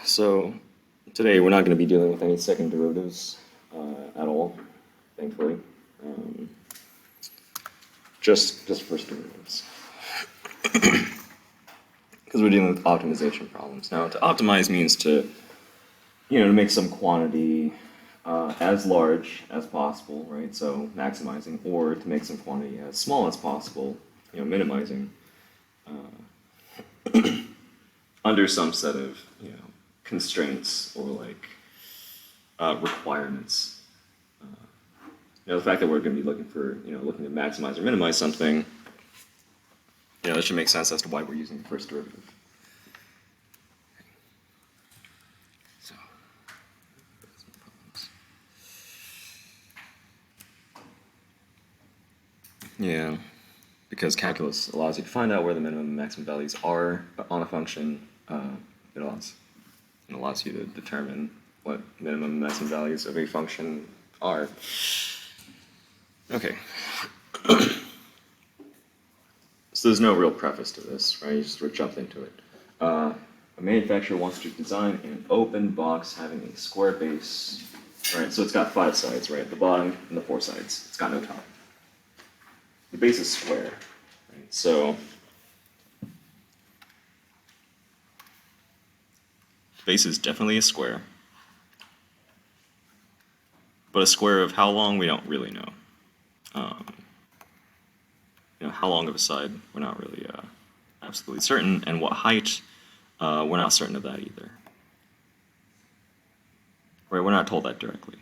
So today we're not going to be dealing with any second derivatives at all, thankfully. Um, just first derivatives. Because we're dealing with optimization problems. Now, to optimize means to make some quantity as large as possible, right? So maximizing, or to make some quantity as small as possible, minimizing under some set of constraints or requirements. The fact that we're going to be looking to maximize or minimize something, that should make sense as to why we're using the first derivative. So, yeah, because calculus allows you to find out where the minimum and maximum values are on a function. It allows you to determine what minimum and maximum values of a function are. Okay. So there's no real preface to this, right? You just sort of jump into it. A manufacturer wants to design an open box having a square base, right? So it's got 5 sides, right? The bottom and the 4 sides. It's got no top. The base is square, right? So the base is definitely a square. But a square of how long, we don't really know. How long of a side, we're not really absolutely certain, and what height, we're not certain of that either. Right, we're not told that directly.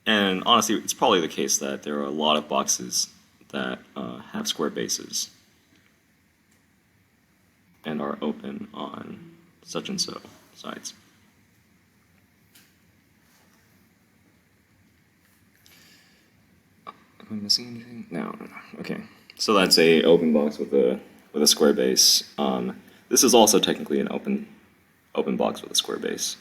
And honestly, it's probably the case that there are a lot of boxes that have square bases and are open on such and so sides. Am I missing anything? No. Okay. So that's a open box with a square base. This is also technically an open box with a square base.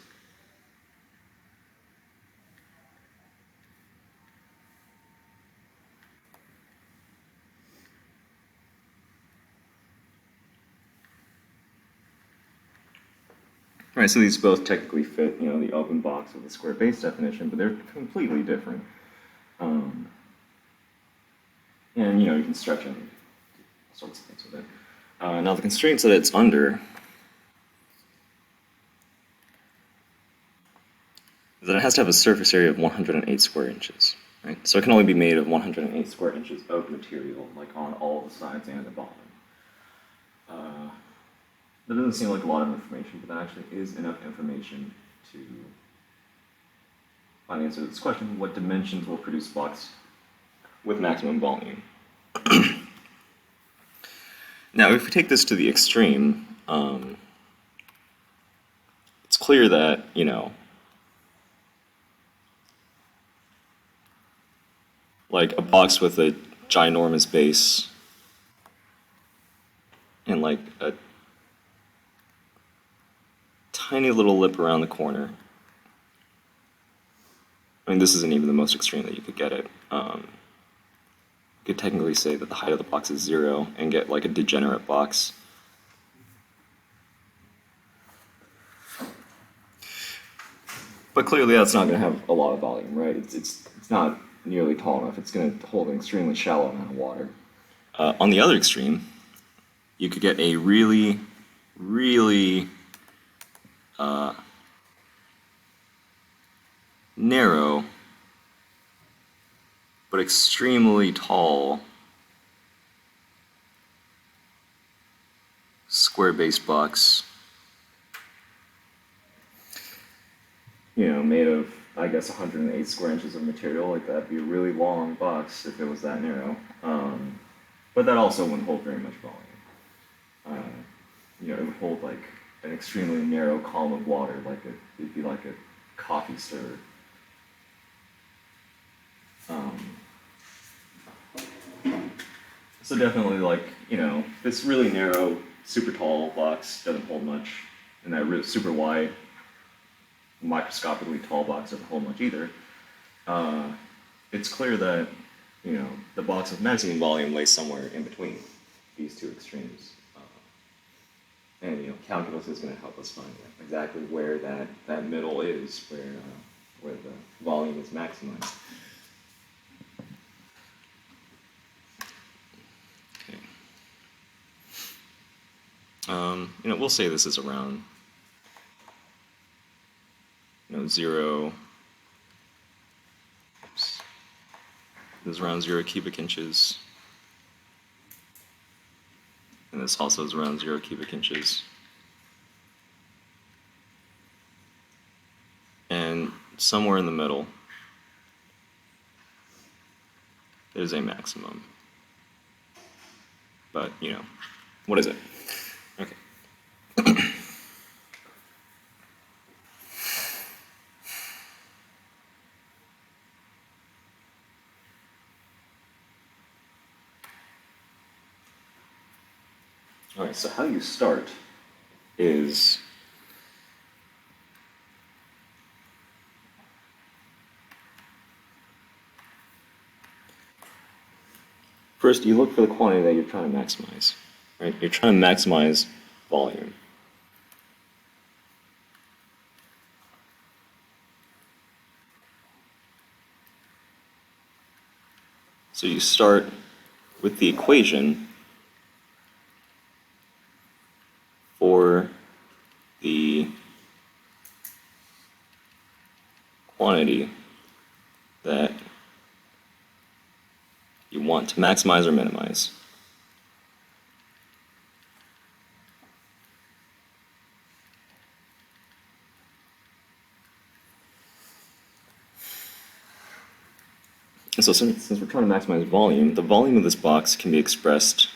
Right, so these both technically fit, the open box with the square base definition, but they're completely different. And, you can stretch them, all sorts of things with it. Now, the constraints that it's under is that it has to have a surface area of 108 square inches, right? So it can only be made of 108 square inches of material, like on all the sides and the bottom. That doesn't seem like a lot of information, but that actually is enough information to find the answer to this question: what dimensions will produce a box with maximum volume? Now, if we take this to the extreme, it's clear that, like a box with a ginormous base and like a tiny little lip around the corner. I mean, this isn't even the most extreme that you could get it. You could technically say that the height of the box is 0 and get like a degenerate box. But clearly that's not going to have a lot of volume, right? It's not nearly tall enough. It's going to hold an extremely shallow amount of water. On the other extreme, you could get a really, really narrow but extremely tall square base box, made of, I guess, 108 square inches of material. Like, that'd be a really long box if it was that narrow. But that also wouldn't hold very much volume. It would hold like an extremely narrow column of water, it'd be like a coffee stirrer. So definitely, this really narrow, super tall box doesn't hold much, and that really super wide, microscopically tall box doesn't hold much either. It's clear that, the box of maximum volume lays somewhere in between these two extremes. And calculus is going to help us find exactly where that middle is, where the volume is maximized. Okay. We'll say this is around 0. Oops, this is around 0 cubic inches. And this also is around 0 cubic inches. And somewhere in the middle, there's a maximum. But, what is it? Okay. All right, so how you start is first you look for the quantity that you're trying to maximize, right? You're trying to maximize volume. So you start with the equation for the quantity that you want to maximize or minimize. And so since we're trying to maximize volume, the volume of this box can be expressed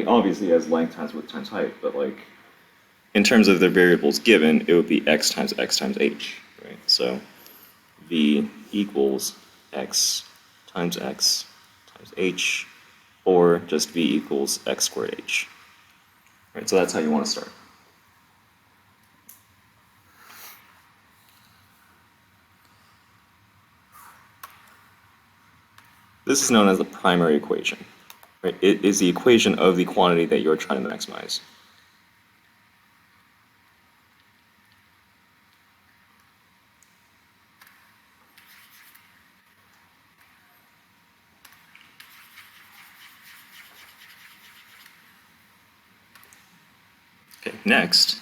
obviously as length times width times height, but in terms of the variables given, it would be x times h, right? So v equals x times h, or just v equals x squared h. Right, so that's how you want to start. This is known as the primary equation. Right? It is the equation of the quantity that you're trying to maximize. Okay, next,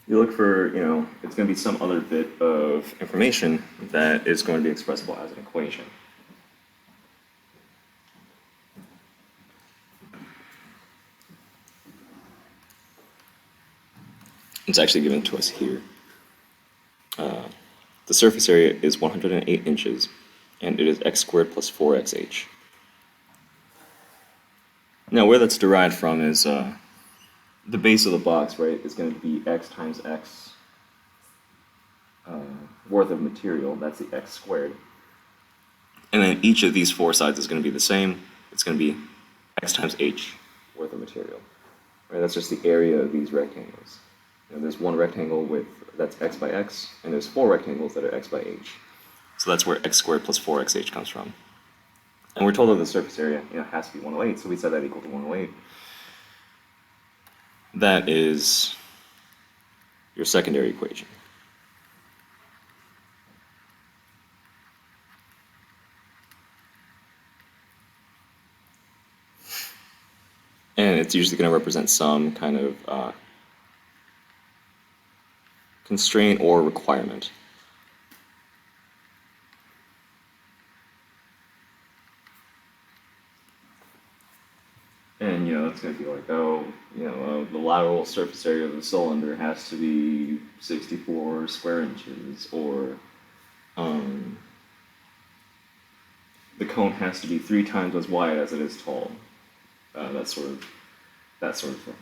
you look for, it's going to be some other bit of information that is going to be expressible as an equation. It's actually given to us here. The surface area is 108 inches, and it is x squared plus 4xh. Now, where that's derived from is the base of the box, right, is going to be x times x worth of material. That's the x squared. And then each of these four sides is going to be the same. It's going to be x times h worth of material. Right, that's just the area of these rectangles. There's one rectangle that's x by x, and there's four rectangles that are x by h. So that's where x squared plus 4xh comes from. And we're told that the surface area has to be 108, so we set that equal to 108. That is your secondary equation. And it's usually going to represent some kind of constraint or requirement. And it's going to be like, the lateral surface area of the cylinder has to be 64 square inches, or the cone has to be 3 times as wide as it is tall. That sort of thing.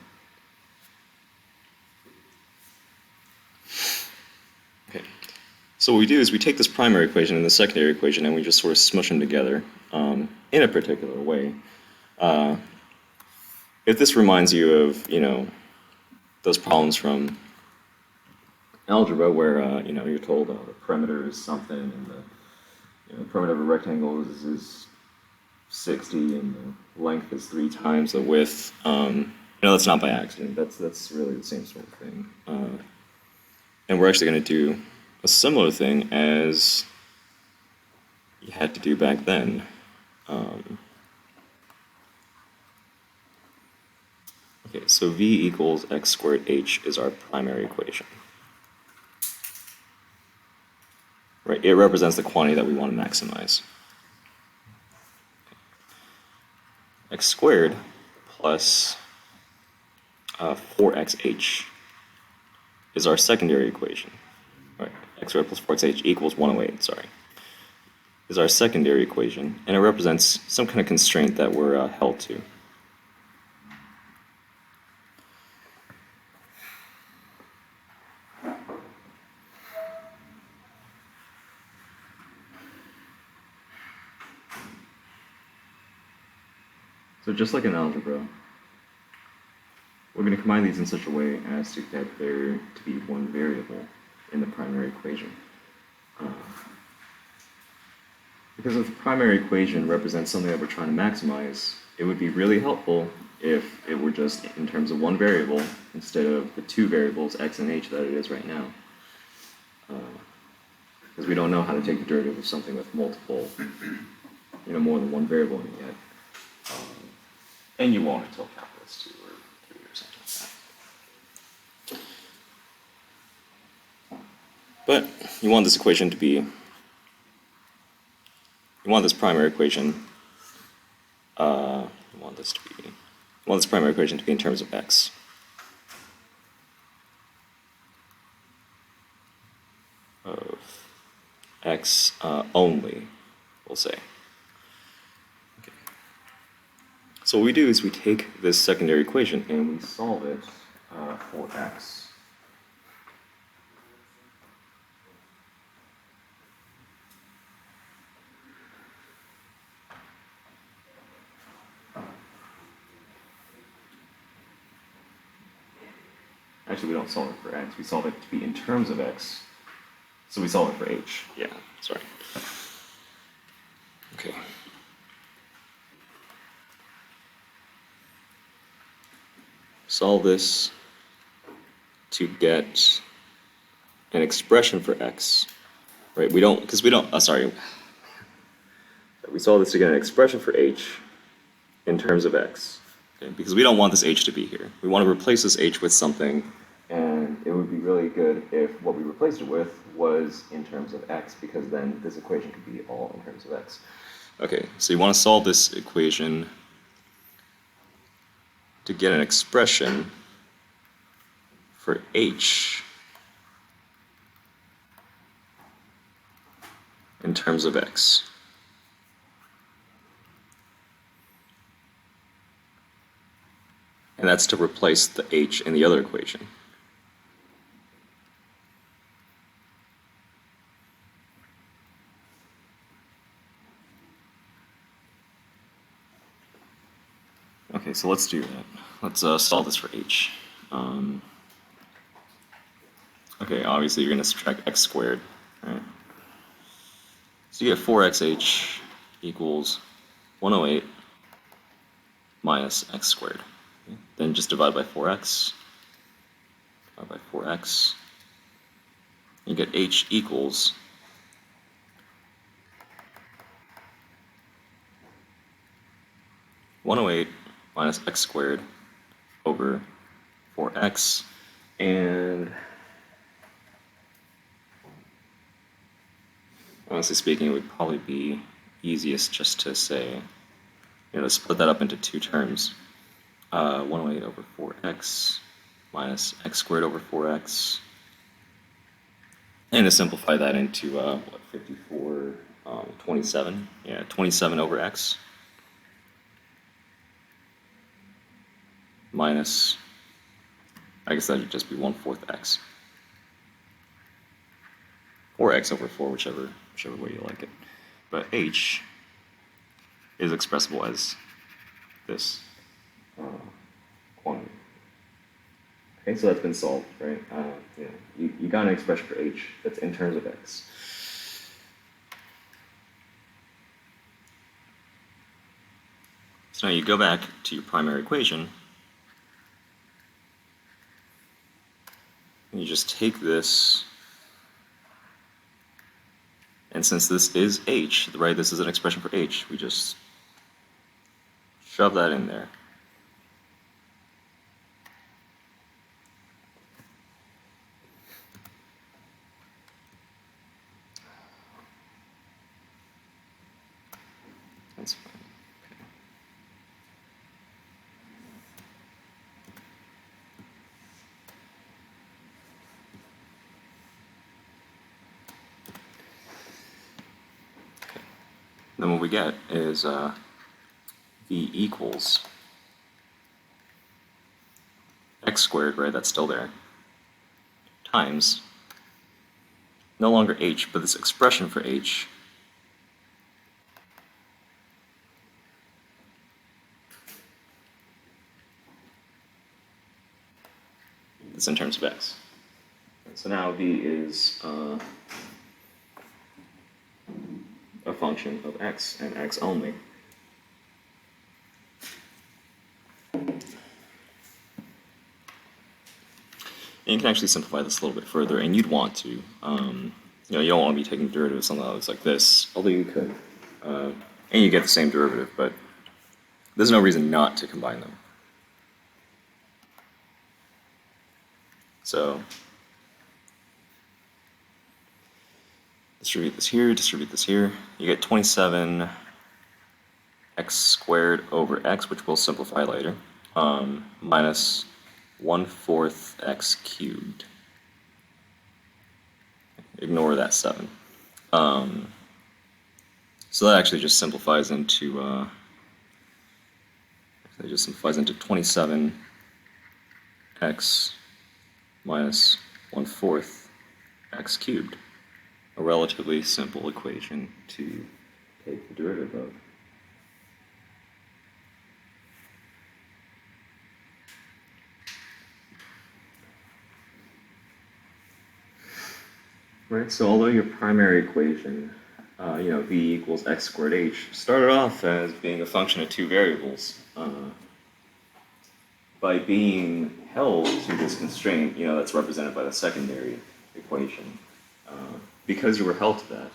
Okay. So what we do is we take this primary equation and the secondary equation, and we just sort of smush them together in a particular way. If this reminds you of, those problems from algebra where, you're told the perimeter is something, and the perimeter of a rectangle is 60 and the length is 3 times the width. That's not by accident. That's really the same sort of thing. And we're actually going to do a similar thing as you had to do back then. Okay, so v equals x squared h is our primary equation. Right, it represents the quantity that we want to maximize. X squared plus 4xh is our secondary equation. Right, x squared plus 4xh equals 108, sorry. Is our secondary equation, and it represents some kind of constraint that we're held to. So just like in algebra, we're going to combine these in such a way as to get there to be one variable in the primary equation. Because if the primary equation represents something that we're trying to maximize, it would be really helpful if it were just in terms of one variable instead of the 2 variables, x and h, that it is right now. Because we don't know how to take the derivative of something with multiple, more than one variable in it yet. And you won't until calculus 2 or 3 or something like that. But you want this equation to be, you want this primary equation, you want this primary equation to be in terms of x. Of x only, we'll say. Okay. So what we do is we take this secondary equation and we solve it for x. Actually, we don't solve it for x, we solve it to be in terms of x. So we solve it for h. Yeah, sorry. Okay. Solve this to get an expression for x. Right, we solve this to get an expression for h in terms of x. Okay, because we don't want this h to be here. We want to replace this h with something, and it would be really good if what we replaced it with was in terms of x, because then this equation could be all in terms of x. Okay, so you want to solve this equation to get an expression for h in terms of x. And that's to replace the h in the other equation. Okay, so let's do that. Let's solve this for h. Okay, obviously you're going to subtract x squared, right? So you get 4xh equals 108 minus x squared. Okay. Then just divide by 4x. Divide by 4x. You get h equals 108 minus x squared over 4x, and honestly speaking, it would probably be easiest just to say, to split that up into 2 terms. 108 over 4x minus x squared over 4x, and to simplify that into 54, 27. Yeah, 27 over x minus, I guess that would just be 1/4 x. Or x over 4, whichever way you like it. But h is expressible as this quantity. Okay, so that's been solved, right? You got an expression for h that's in terms of x. So now you go back to your primary equation, and you just take this, and since this is h, right, this is an expression for h, we just shove that in there. That's fine. Okay. Then what we get is v equals x squared, right, that's still there, times, no longer h, but this expression for h, is in terms of x. So now v is a function of x and x only. And you can actually simplify this a little bit further, and you'd want to. You know, you don't want to be taking derivatives of something that looks like this, although you could. And you get the same derivative, but there's no reason not to combine them. So distribute this here, you get 27 x squared over x, which we'll simplify later, minus 1/4 x cubed. Ignore that 7. So that actually just simplifies into 27 x minus 1/4 x cubed. A relatively simple equation to take the derivative of. Right, so although your primary equation, you know, v equals x squared h, started off as being a function of two variables. By being held to this constraint, you know, that's represented by the secondary equation, because you were held to that,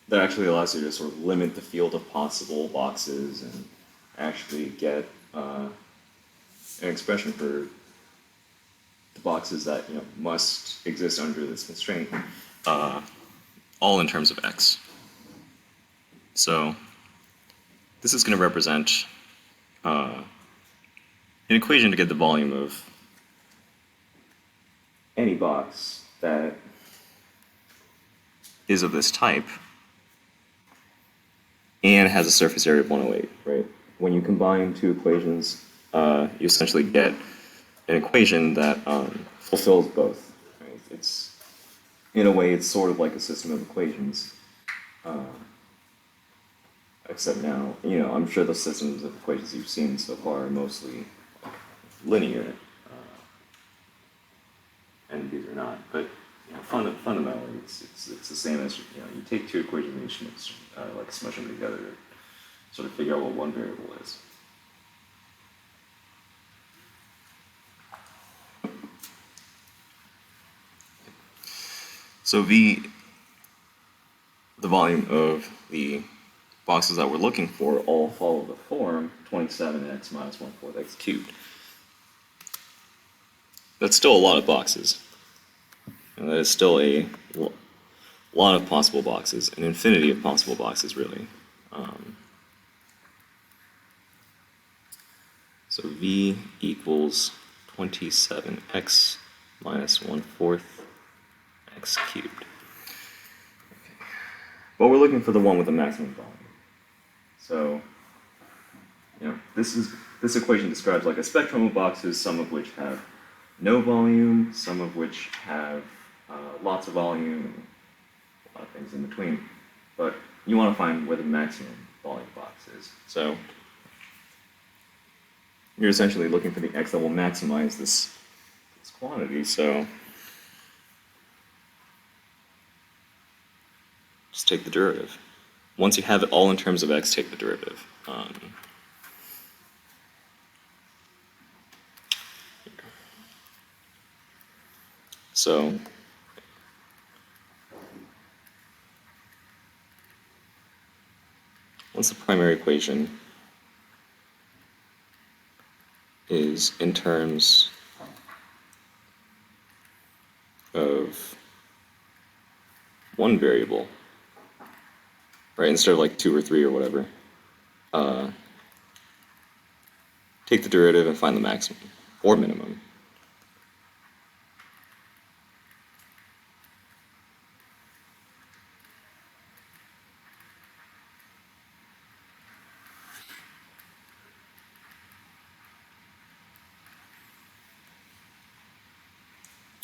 that actually allows you to sort of limit the field of possible boxes and actually get an expression for the boxes that, you know, must exist under this constraint, all in terms of x. So this is going to represent an equation to get the volume of any box that is of this type and has a surface area of 108, right? When you combine two equations, you essentially get an equation that fulfills both. Right? It's, in a way, it's sort of like a system of equations. Except now, you know, I'm sure the systems of equations you've seen so far are mostly linear, and these are not. But you know, fundamentally, it's the same as, you know, you take two equations and you like smush them together to sort of figure out what one variable is. So v, the volume of the boxes that we're looking for, all follow the form 27x minus 1/4 x cubed. That's still a lot of boxes. And that is still a lot of possible boxes, an infinity of possible boxes, really. So v equals 27x minus 1/4 x cubed. Okay. But we're looking for the one with the maximum volume. So, you know, this equation describes like a spectrum of boxes, some of which have no volume, some of which have lots of volume, and a lot of things in between. But you want to find where the maximum volume box is. So you're essentially looking for the x that will maximize this quantity. So just take the derivative. Once you have it all in terms of x, take the derivative. So once the primary equation is in terms of one variable, right, instead of like 2 or 3 or whatever, take the derivative and find the maximum or minimum.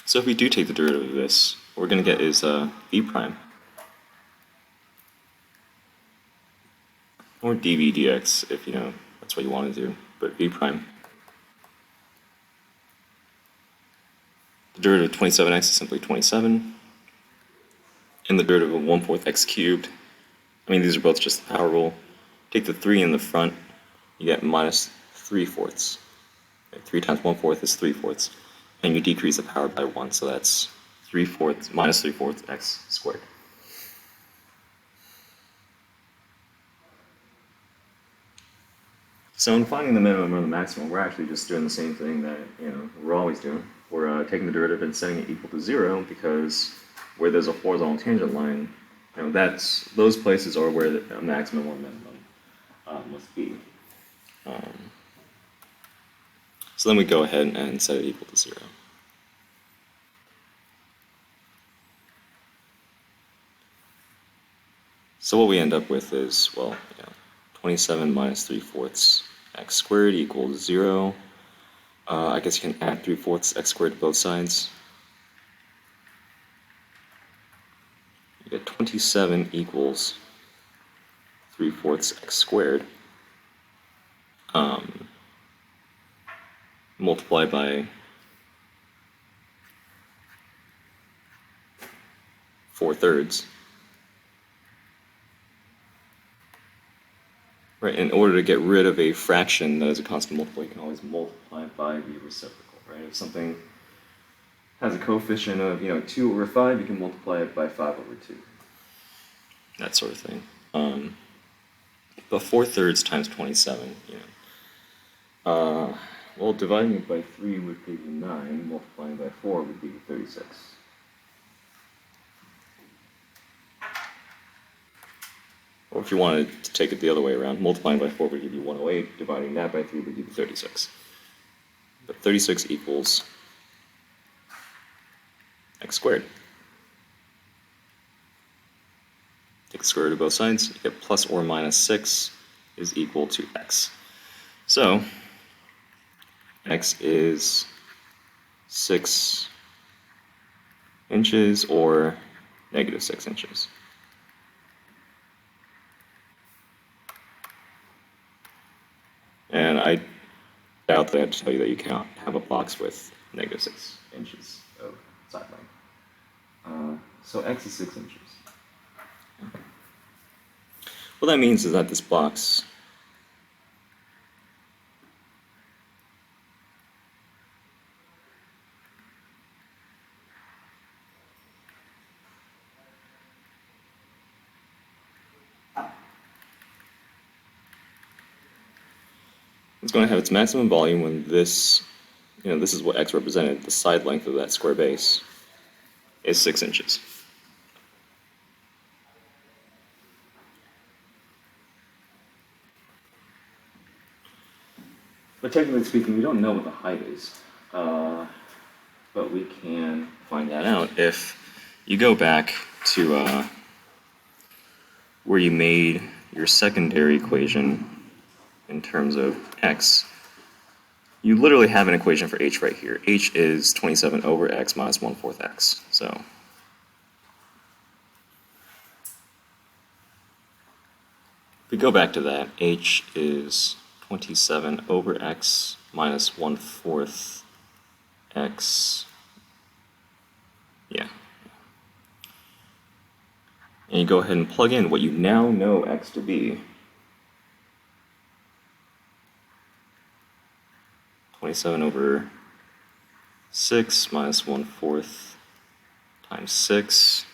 So if we do take the derivative of this, what we're going to get is v prime, or dv dx if you know that's what you want to do, but v prime. The derivative of 27x is simply 27, and the derivative of 1/4 x cubed, I mean these are both just the power rule. Take the 3 in the front, you get minus 3/4. 3 times 1/4 is 3/4. And you decrease the power by 1, so that's 3/4 minus 3/4 x squared. So in finding the minimum or the maximum, we're actually just doing the same thing that we're always doing. We're taking the derivative and setting it equal to 0, because where there's a horizontal tangent line, those places are where the maximum or minimum must be. So then we go ahead and set it equal to 0. So what we end up with is, 27 minus 3/4 x squared equals 0. I guess you can add 3/4 x squared to both sides. You get 27 equals 3/4 x squared. Multiplied by 4/3. Right, in order to get rid of a fraction that is a constant multiple, you can always multiply by the reciprocal, right? If something has a coefficient of 2 over 5, you can multiply it by 5 over 2. That sort of thing. But 4/3 times 27, well, dividing it by 3 would give you 9, multiplying by 4 would give you 36. Or if you wanted to take it the other way around, multiplying by 4 would give you 108, dividing that by 3 would give you 36. But 36 equals x squared. Take the square root of both sides, you get plus or minus 6 is equal to x. So x is 6 inches or negative 6 inches. And I doubt that I have to tell you that you can't have a box with negative 6 inches of side length. So x is 6 inches. What that means is that this box is going to have its maximum volume when this, this is what x represented, the side length of that square base is 6 inches. But technically speaking, we don't know what the height is, but we can find that out if you go back to where you made your secondary equation in terms of x. You literally have an equation for h right here. H is 27 over x minus 1/4 x. So if we go back to that, h is 27 over x minus 1/4 x. Yeah. and you go ahead and plug in what you now know x to be. 27 over 6 minus 1/4 times 6.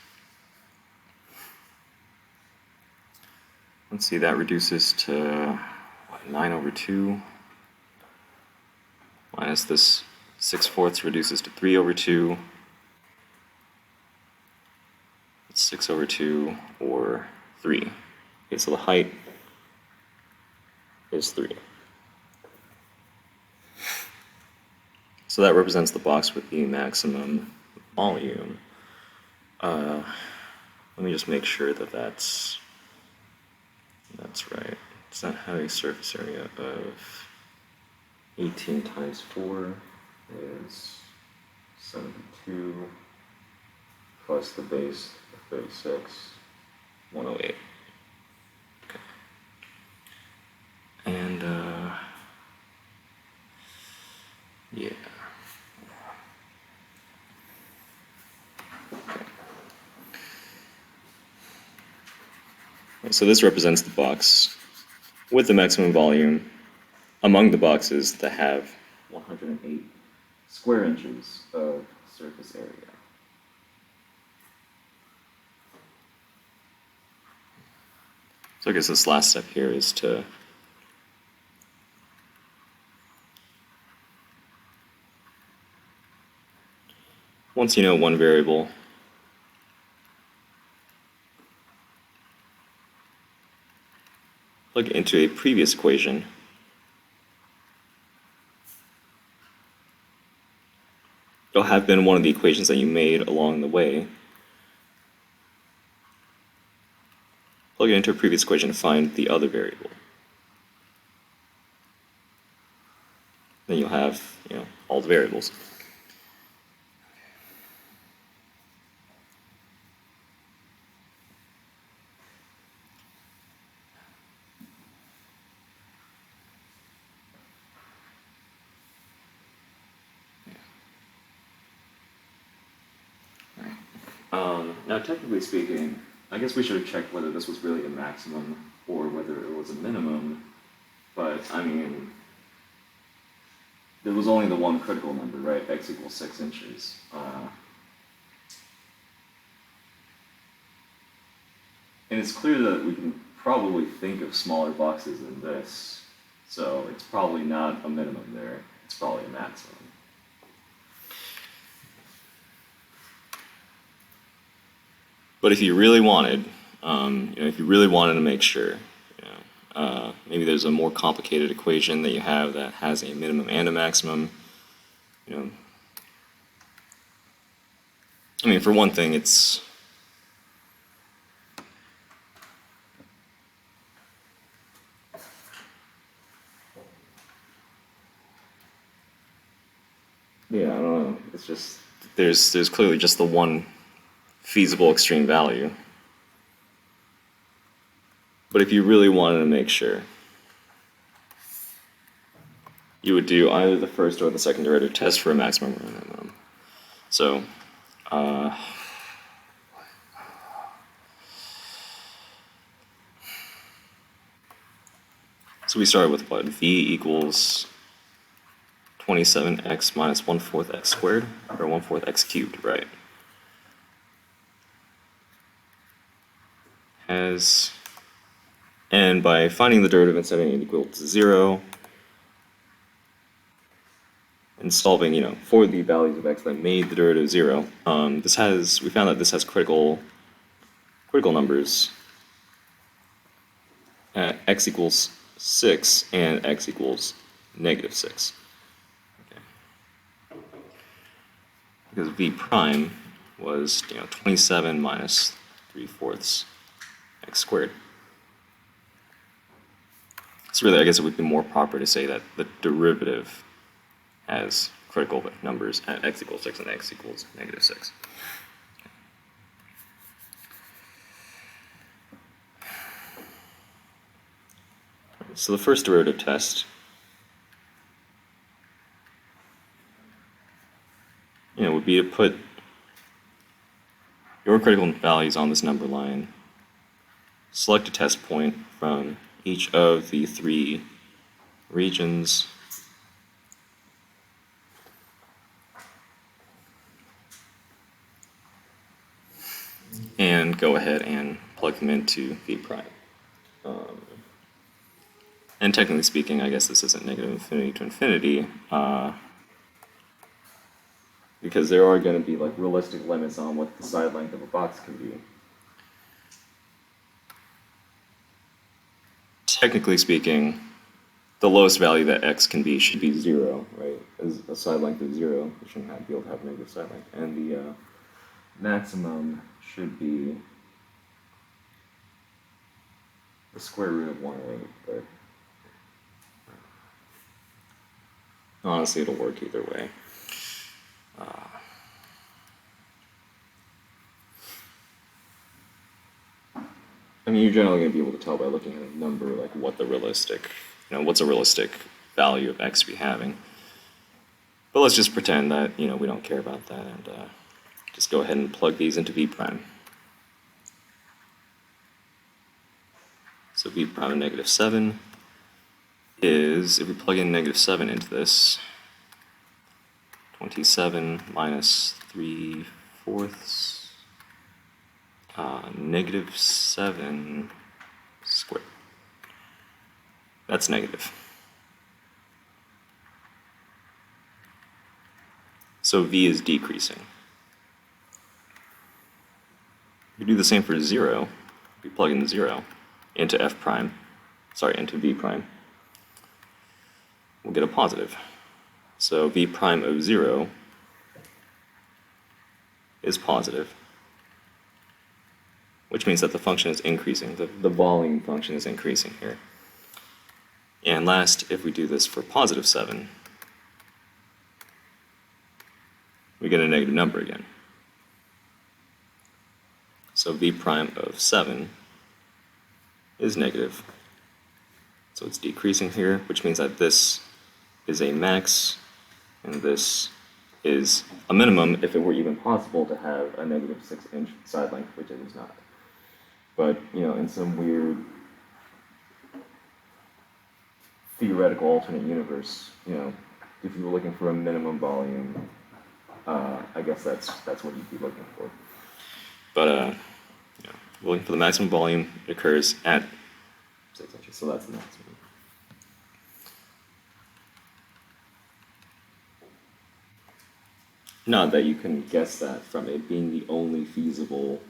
Let's see, that reduces to 9 over 2. Minus this 6/4 reduces to 3 over 2. It's 6 over 2 or 3. Okay, so the height is 3. So that represents the box with the maximum volume. Let me just make sure that that's right. It's not having a surface area of 18 times 4 is 72 plus the base of 36, 108. Okay. And yeah. Okay. So this represents the box with the maximum volume among the boxes that have 108 square inches of surface area. So I guess this last step here is to once you know one variable, plug it into a previous equation. It'll have been one of the equations that you made along the way. Plug it into a previous equation to find the other variable. Then you'll have, all the variables. Now, technically speaking, I guess we should have checked whether this was really a maximum or whether it was a minimum, but I mean, there was only the one critical number, right? X equals 6 inches. And it's clear that we can probably think of smaller boxes than this, so it's probably not a minimum there, it's probably a maximum. But if you really wanted, if you really wanted to make sure, maybe there's a more complicated equation that you have that has a minimum and a maximum. I mean, for one thing, it's I don't know. It's just there's clearly just the one feasible extreme value. But if you really wanted to make sure, you would do either the first or the second derivative test for a maximum or a minimum. So, we started with what? V equals 27x minus 1/4 x squared, or 1/4 x cubed, right? And by finding the derivative and setting it equal to 0, and solving, for the values of x that made the derivative 0, we found that this has critical numbers at x equals 6 and x equals -6. Okay. Because v prime was 27 minus 3/4 x squared. So really, I guess it would be more proper to say that the derivative has critical numbers at x equals 6 and x equals -6. So the first derivative test, would be to put your critical values on this number line select a test point from each of the three regions, and go ahead and plug them into V prime. And technically speaking, I guess this isn't negative infinity to infinity, because there are going to be like realistic limits on what the side length of a box can be. Technically speaking, the lowest value that x can be should be 0, right? As a side length of 0, you shouldn't be able to have negative side length. And the maximum should be the square root of 108, but honestly, it'll work either way. I mean, you're generally going to be able to tell by looking at a number, like what the realistic, what's a realistic value of x be having. But let's just pretend that, we don't care about that, and just go ahead and plug these into V prime. So V prime of negative 7 is, if we plug in negative 7 into this, 27 minus 3/4, negative 7 squared. That's negative. So V is decreasing. We do the same for 0. We plug in 0 into into V prime. We'll get a positive. So V prime of 0 is positive, which means that the function is increasing. The volume function is increasing here. And last, if we do this for positive 7, we get a negative number again. So V prime of 7 is negative. So it's decreasing here, which means that this is a max, and this is a minimum if it were even possible to have a negative 6-inch side length, which it is not. But, in some weird theoretical alternate universe, if you were looking for a minimum volume, I guess that's what you'd be looking for. But, looking for the maximum volume, it occurs at 6 inches, so that's the maximum. Not that you can guess that from it being the only feasible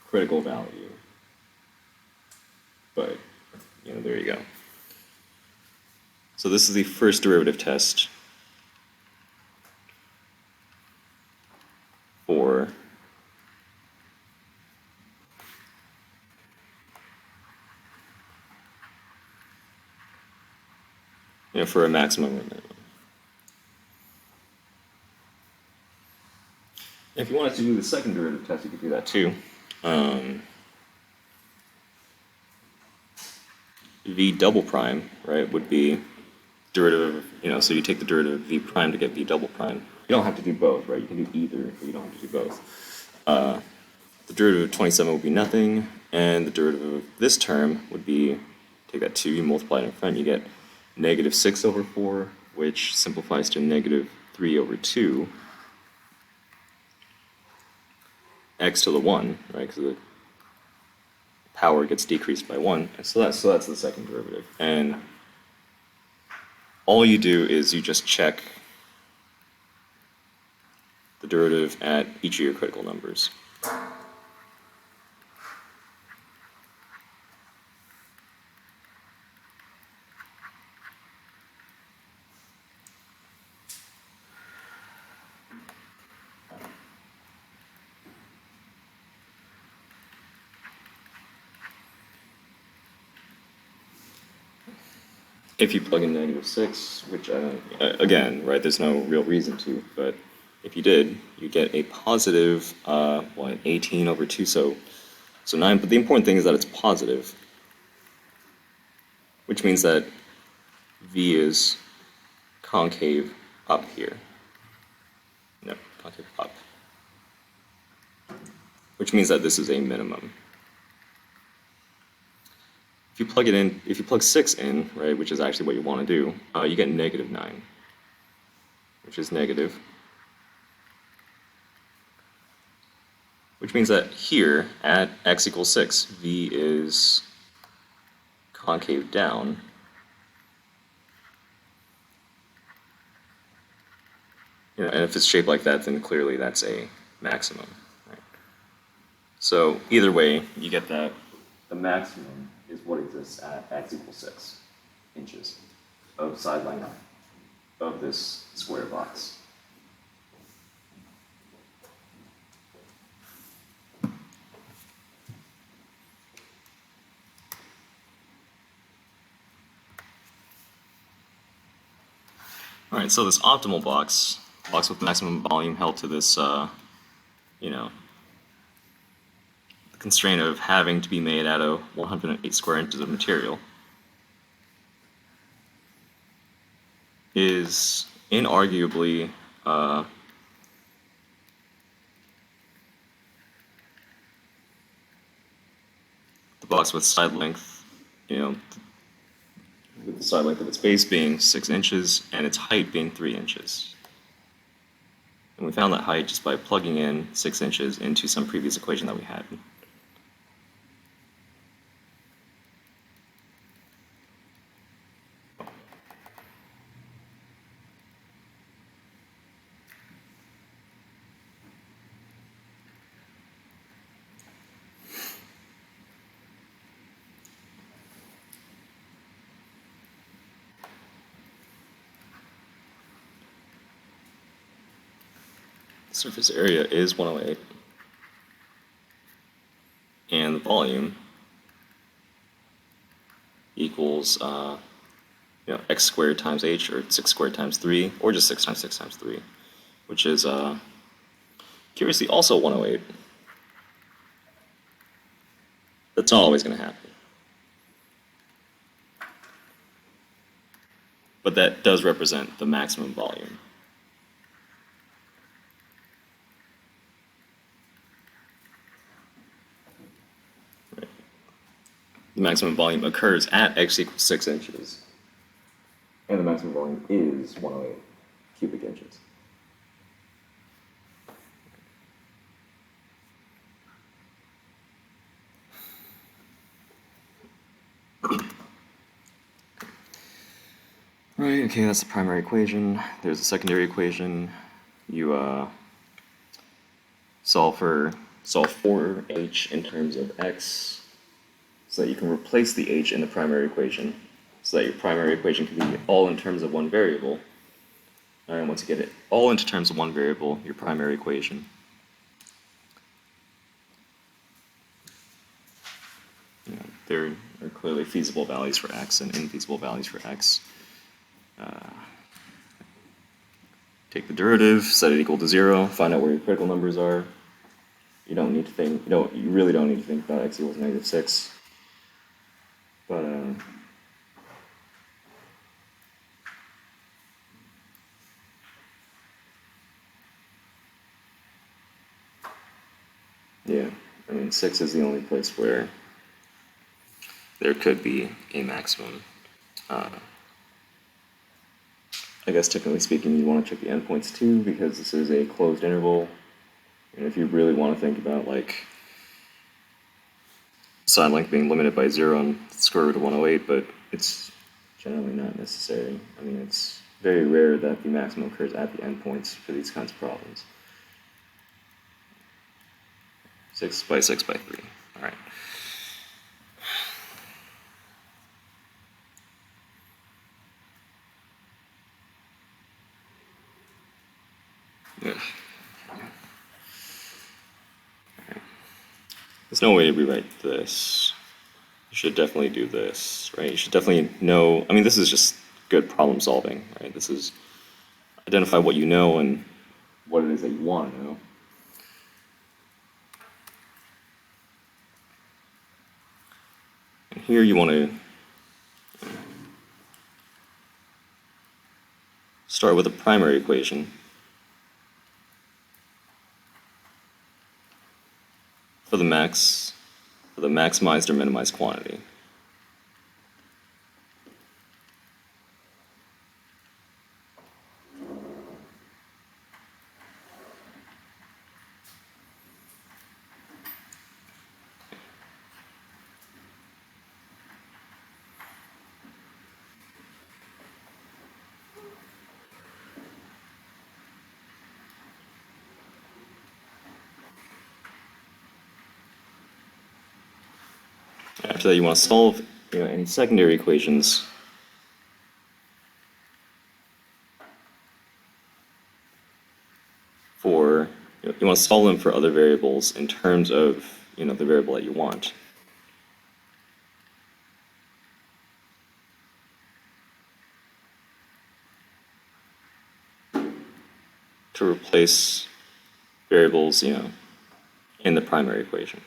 critical value. But, there you go. So this is the first derivative test for for a maximum or minimum. If you wanted to do the second derivative test, you could do that too. V double prime, right, would be derivative, so you take the derivative of V prime to get V double prime. You don't have to do both, right? You can do either, but you don't have to do both. The derivative of 27 would be nothing, and the derivative of this term would be, take that 2, you multiply it in front, you get negative 6 over 4, which simplifies to negative 3 over 2, x to the 1, right, because the power gets decreased by 1, so that's the second derivative. And all you do is you just check the derivative at each of your critical numbers. If you plug in negative 6, which, again, right, there's no real reason to, but if you did, you get a positive, 18 over 2, so 9, but the important thing is that it's positive, which means that V is concave up here. No, concave up. Which means that this is a minimum. If you plug it in, if you plug 6 in, right, which is actually what you want to do, you get negative 9, which is negative. Which means that here, at x equals 6, v is concave down. And if it's shaped like that, then clearly that's a maximum. Right? So either way, you get that the maximum is what exists at x equals 6 inches of side length of this square box. All right, so this optimal box with maximum volume held to this, the constraint of having to be made out of 108 square inches of material, is inarguably the box with side length, with the side length of its base being 6 inches and its height being 3 inches. And we found that height just by plugging in 6 inches into some previous equation that we had. Surface area is 108, and the volume equals x squared times h, or 6 squared times 3, or just 6 times 6 times 3, which is curiously also 108. That's not always going to happen. But that does represent the maximum volume. Right. The maximum volume occurs at x equals 6 inches. And the maximum volume is 108 cubic inches. Right, okay, that's the primary equation. There's a secondary equation. You solve for h in terms of x, so that you can replace the h in the primary equation, so that your primary equation can be all in terms of one variable. And once you get it all into terms of one variable, your primary equation, there are clearly feasible values for x and infeasible values for x. Take the derivative, set it equal to 0, find out where your critical numbers are. You don't need to think, you really don't need to think about x equals negative 6. But yeah, I mean 6 is the only place where there could be a maximum. I guess technically speaking, you want to check the endpoints too, because this is a closed interval. And if you really want to think about like side length being limited by 0 and square root of 108, but it's generally not necessary. I mean, it's very rare that the maximum occurs at the endpoints for these kinds of problems. 6 by 6 by 3. All right. There's no way to rewrite this. You should definitely do this, right? You should definitely know, I mean, this is just good problem solving, right? This is identify what you know and what it is that you want to know. And here you want to start with a primary equation for the maximized or minimized quantity. After that, you want to solve any secondary equations for, you want to solve them for other variables in terms of, the variable that you want. To replace variables, in the primary equation.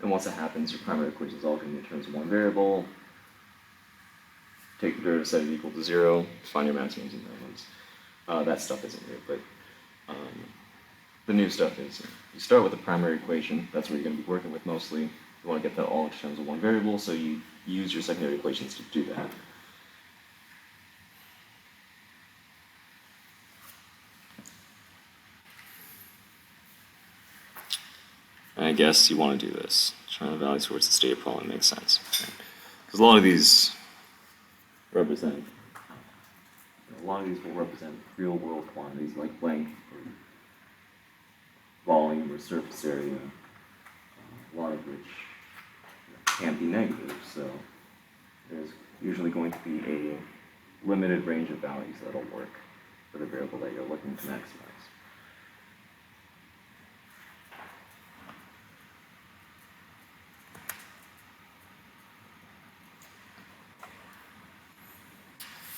And once that happens, your primary equation is all going to be in terms of one variable. Take the derivative, set it equal to 0, find your maximums and minimums. That stuff isn't new, but the new stuff is, you start with the primary equation. That's what you're going to be working with mostly. You want to get that all in terms of one variable, so you use your secondary equations to do that. And I guess you want to do this. Trying to value towards the state problem makes sense. Because a lot of these will represent real world quantities like length or volume or surface area, a lot of which can't be negative, so there's usually going to be a limited range of values that'll work for the variable that you're looking to maximize.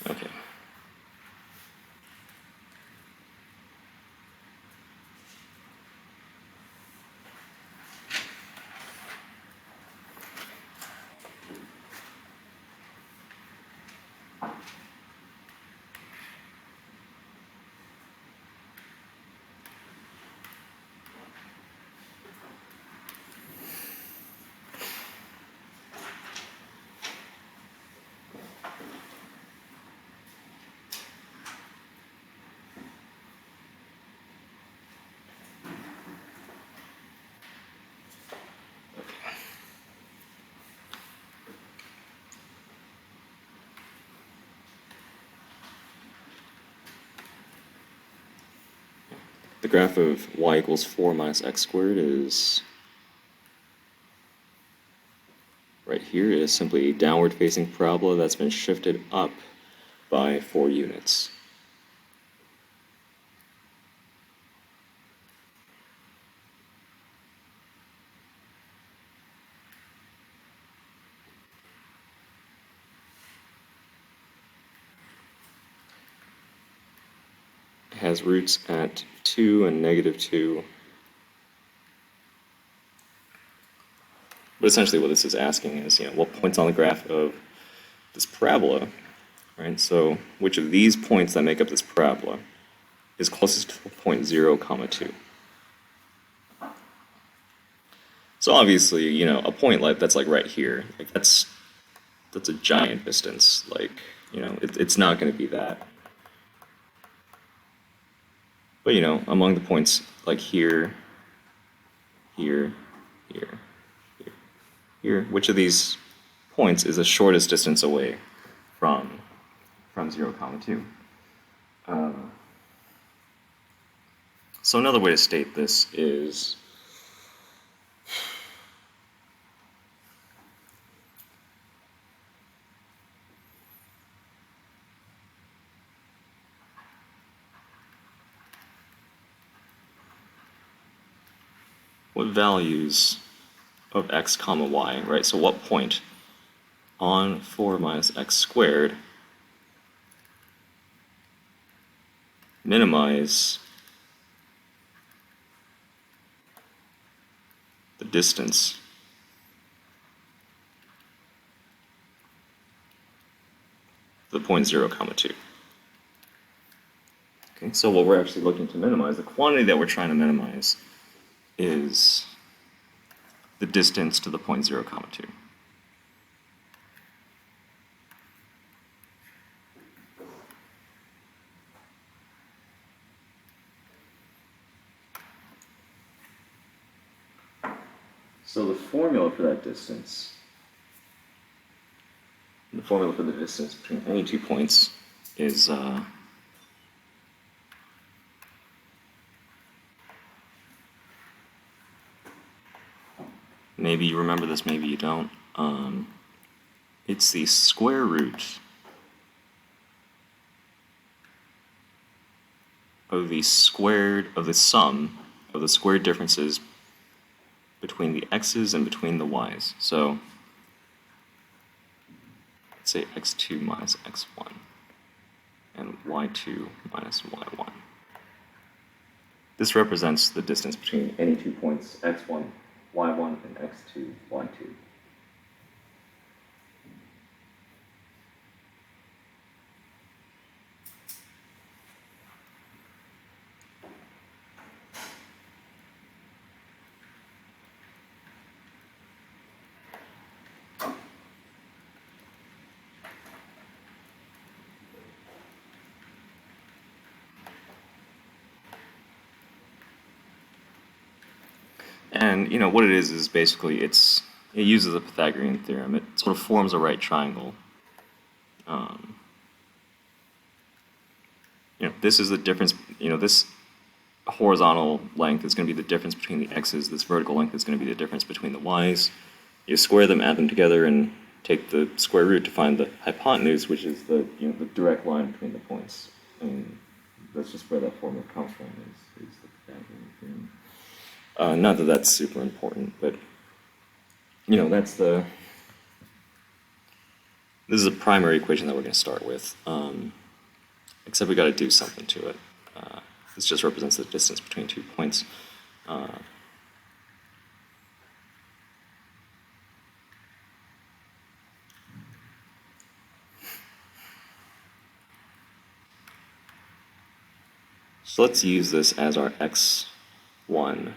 Okay. The graph of y equals 4 minus x squared is right here. It is simply a downward-facing parabola that's been shifted up by 4 units. It has roots at 2 and -2. But essentially what this is asking is, what points on the graph of this parabola, right? So which of these points that make up this parabola is closest to point 0, 2? So obviously, a point that's like right here, like that's a giant distance. Like, it's not going to be that. But, among the points like here, here, here, here, here, which of these points is the shortest distance away from 0, 2? So another way to state this is what values of x comma y, right? So what point on 4 minus x squared minimize the distance to the point 0, 2? Okay, so what we're actually looking to minimize, the quantity that we're trying to minimize, is the distance to the point 0, 2. So the formula for that distance, the formula for the distance between any 2 points is maybe you remember this, maybe you don't. It's the square root of the sum of the squared differences between the x's and between the y's. So let's say x2 minus x1 and y2 minus y1. This represents the distance between any 2 points, x1, y1, and x2, y2. And what it is basically it uses a Pythagorean theorem. It sort of forms a right triangle. This is the difference. This horizontal length is going to be the difference between the x's. This vertical length is going to be the difference between the y's. You square them, add them together, and take the square root to find the hypotenuse, which is the the direct line between the points. And that's just where that formula comes from. Is the Pythagorean theorem. Not that that's super important, but this is a primary equation that we're going to start with. Except we got to do something to it. This just represents the distance between 2 points. So let's use this as our x1, y1.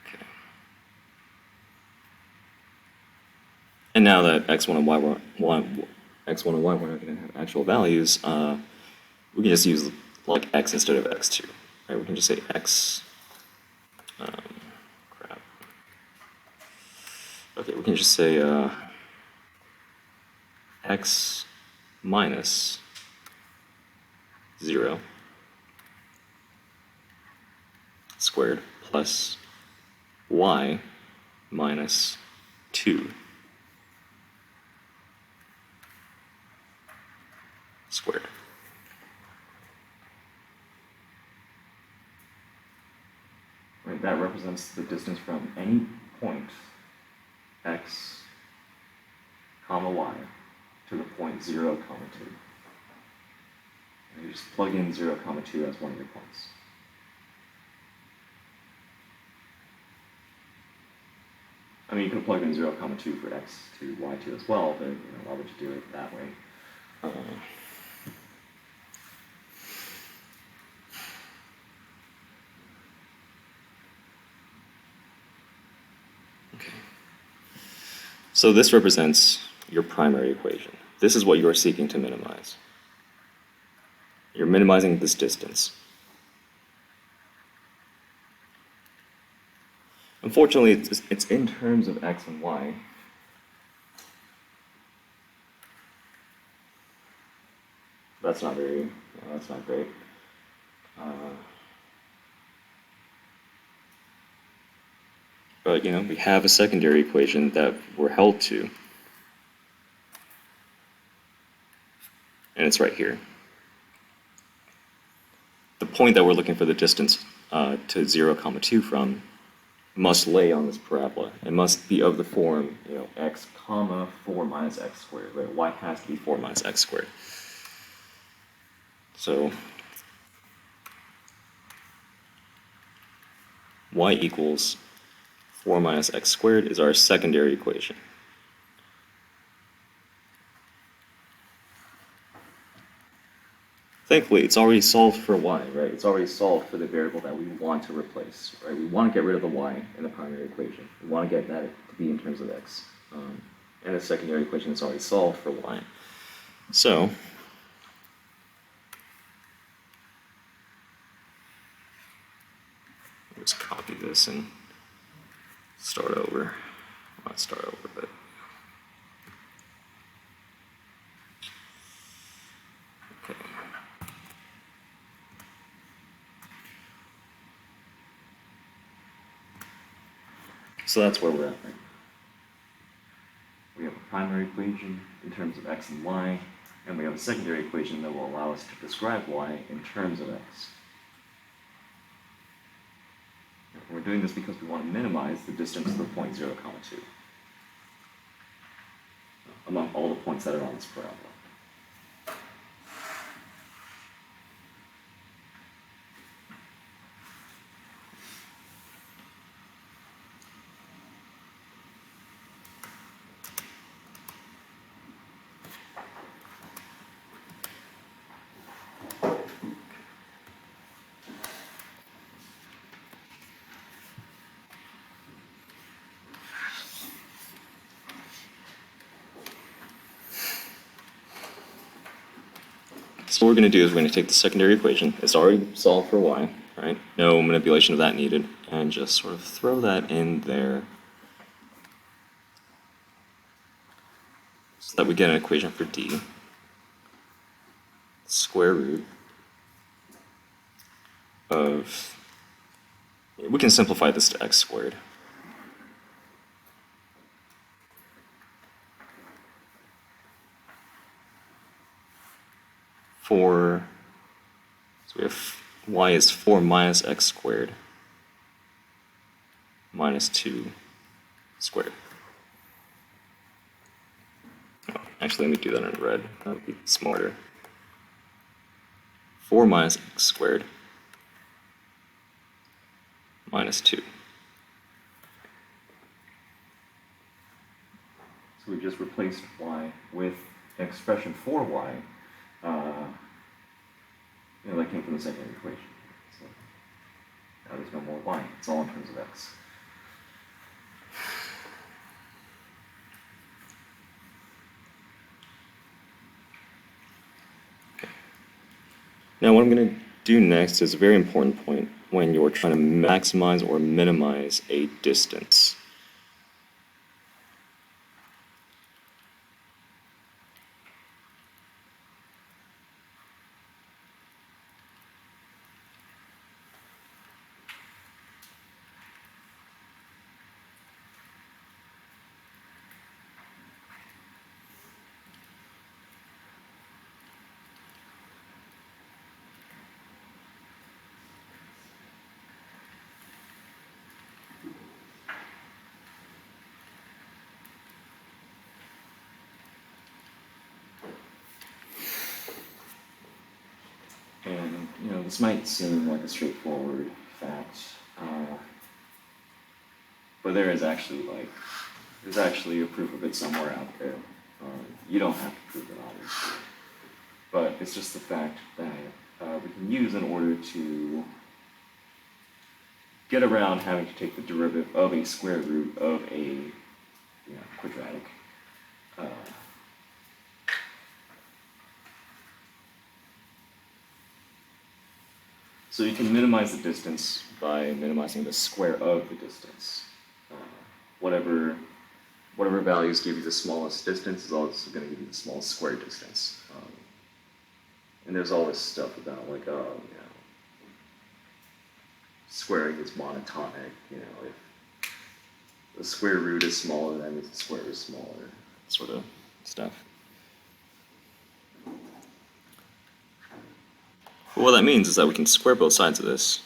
Okay. And now that x1 and y1 are going to have actual values, we can just use like x instead of x2. Right? We can just say x. Crap. Okay, we can just say x minus 0 squared plus y minus 2 squared. Right, that represents the distance from any point x, comma y, to the point 0, comma 2. And you just plug in 0, comma 2 as one of your points. I mean, you could have plugged in 0, comma 2 for x2, y2 as well, but why would you do it that way? Okay. So this represents your primary equation. This is what you are seeking to minimize. You're minimizing this distance. Unfortunately, it's in terms of x and y. That's not great. But we have a secondary equation that we're held to, and it's right here. The point that we're looking for the distance to 0, comma 2 from must lay on this parabola. It must be of the form, x comma 4 minus x squared, right? Y has to be 4 minus x squared. So y equals 4 minus x squared is our secondary equation. Thankfully, it's already solved for y, right? It's already solved for the variable that we want to replace, right? We want to get rid of the y in the primary equation. We want to get that to be in terms of x. And the secondary equation is already solved for y. So, let's copy this and start over. Not start over, but okay. So that's where we're at right now. We have a primary equation in terms of x and y, and we have a secondary equation that will allow us to describe y in terms of x. And we're doing this because we want to minimize the distance to the point 0, 2 among all the points that are on this parabola. So what we're going to do is we're going to take the secondary equation. It's already solved for y, right? No manipulation of that needed. And just sort of throw that in there so that we get an equation for d. Square root of, we can simplify this to x squared. So we have y is 4 minus x squared minus 2 squared. Oh, actually, let me do that in red. That would be smarter. 4 minus x squared minus 2. So we just replaced y with an expression for y. That came from the secondary equation. So now there's no more y. It's all in terms of x. Okay. Now what I'm going to do next is a very important point when you're trying to maximize or minimize a distance. And, this might seem like a straightforward fact, but there's actually a proof of it somewhere out there. You don't have to prove it, obviously, but it's just the fact that we can use in order to get around having to take the derivative of a square root of a quadratic. So you can minimize the distance by minimizing the square of the distance. Whatever values give you the smallest distance is also going to give you the smallest square distance. And there's all this stuff about squaring is monotonic. If the square root is smaller, that means the square is smaller, sort of stuff. But what that means is that we can square both sides of this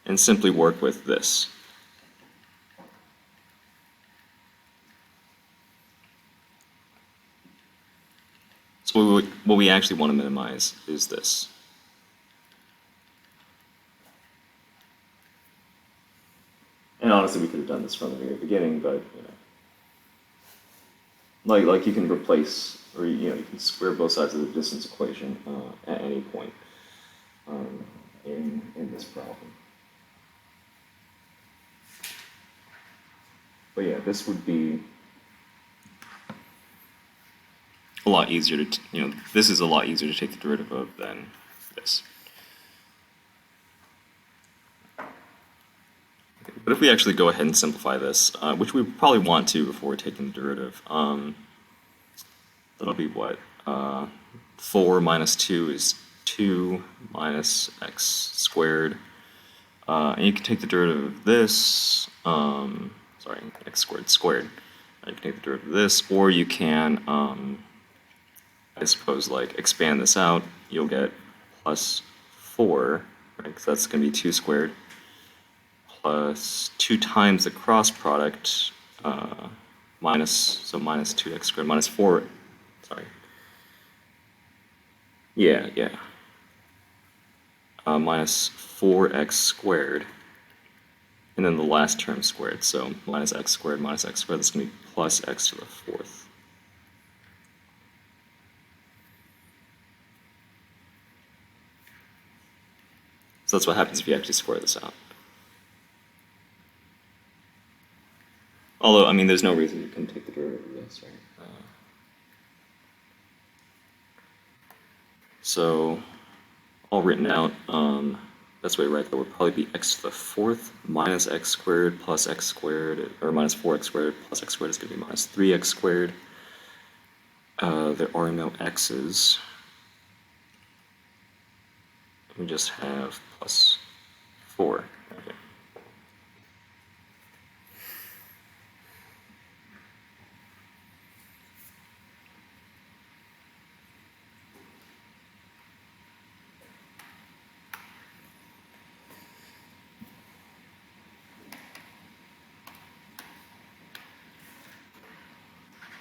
and simply work with this. So what we actually want to minimize is this. And honestly, we could have done this from the very beginning, but like you can replace, or you can square both sides of the distance equation at any point in this problem. But yeah, this would be a lot easier to, this is a lot easier to take the derivative of than this. But if we actually go ahead and simplify this, which we probably want to before taking the derivative, that'll be what? 4 minus 2 is 2 minus x squared And you can take the derivative of this, sorry, x squared. You can take the derivative of this, or you can, I suppose, like, expand this out. You'll get plus 4, right, because that's going to be 2 squared, plus 2 times the cross product, minus 2x squared, minus 4, sorry. Yeah. Minus 4x squared, and then the last term squared, so minus x squared, that's going to be plus x to the 4th. So that's what happens if you actually square this out. Although, I mean, there's no reason you couldn't take the derivative of this, right? So, all written out, best way to write that would probably be x to the 4th minus x squared plus x squared, or minus 4x squared plus x squared is going to be minus 3x squared. There are no x's. We just have plus 4. Okay.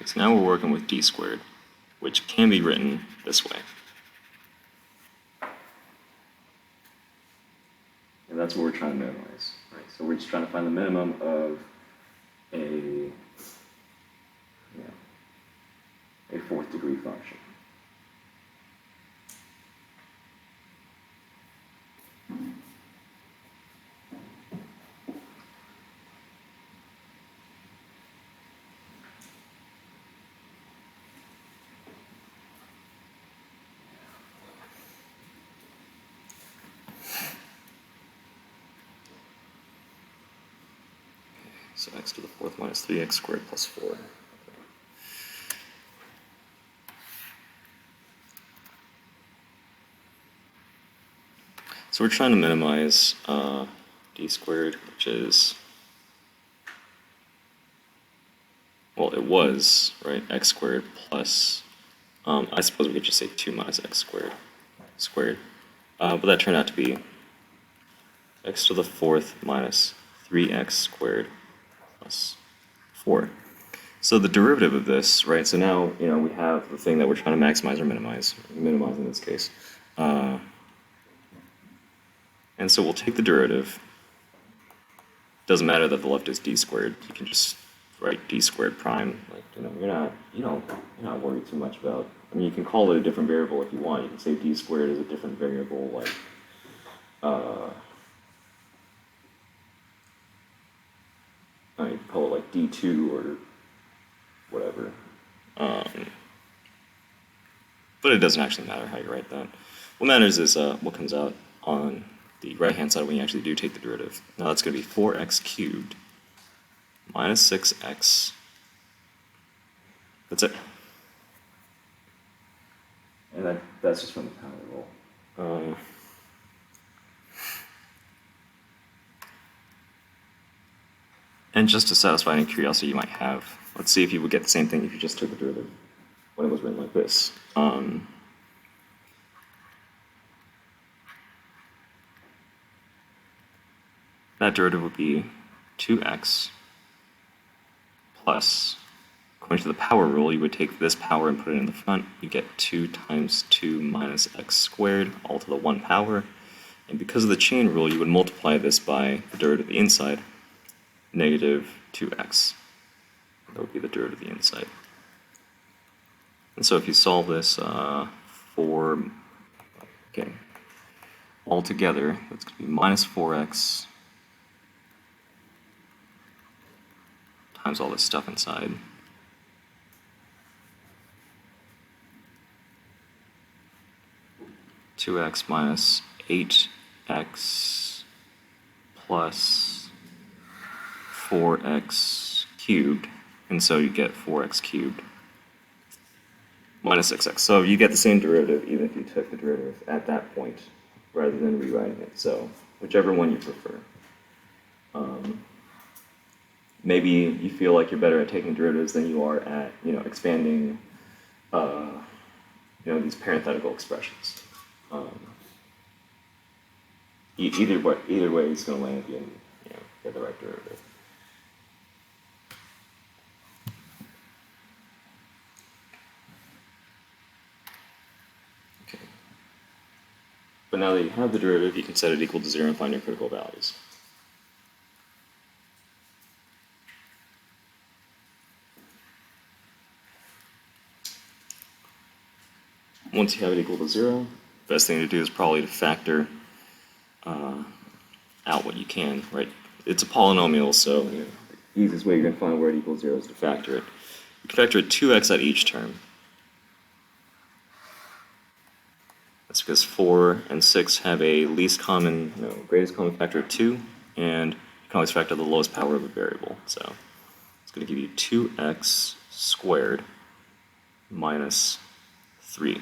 So now we're working with d squared, which can be written this way. And that's what we're trying to minimize, right? So we're just trying to find the minimum of a 4th degree function. So x to the 4th minus 3x squared plus 4. So we're trying to minimize d squared, which is, well, it was, right, x squared plus, I suppose we could just say 2 minus x squared. But that turned out to be x to the 4th minus 3x squared plus 4. So the derivative of this, right, so now, we have the thing that we're trying to maximize or minimize in this case. And so we'll take the derivative. Doesn't matter that the left is d squared. You can just write d squared prime. Like, you're not worried too much about. I mean, you can call it a different variable if you want. You can say d squared is a different variable, like you can call it like d2 or whatever. But it doesn't actually matter how you write that. What matters is what comes out on the right-hand side when you actually do take the derivative. Now that's going to be 4x cubed minus 6x. That's it. And that's just from the power rule. And just to satisfy any curiosity you might have, let's see if you would get the same thing if you just took the derivative when it was written like this. That derivative would be 2x plus, according to the power rule, you would take this power and put it in the front. You get 2 times 2 minus x squared, all to the 1 power. And because of the chain rule, you would multiply this by the derivative of the inside, negative 2x. That would be the derivative of the inside. And so if you solve this all together, that's going to be minus 4x times all this stuff inside. Two x minus 8x plus 4x cubed, and so you get 4x cubed minus 6x. So you get the same derivative even if you took the derivative at that point rather than rewriting it. So whichever one you prefer. Maybe you feel like you're better at taking derivatives than you are at, expanding, these parenthetical expressions. Either way, it's going to land you in, get the right derivative. Okay. But now that you have the derivative, you can set it equal to 0 and find your critical values. Once you have it equal to 0, the best thing to do is probably to factor out what you can, right? It's a polynomial, so the easiest way you're going to find where it equals 0 is to factor it. You can factor it 2x at each term. That's because 4 and 6 have a least common, greatest common factor of 2, and you can always factor the lowest power of a variable. So it's going to give you 2x squared minus 3.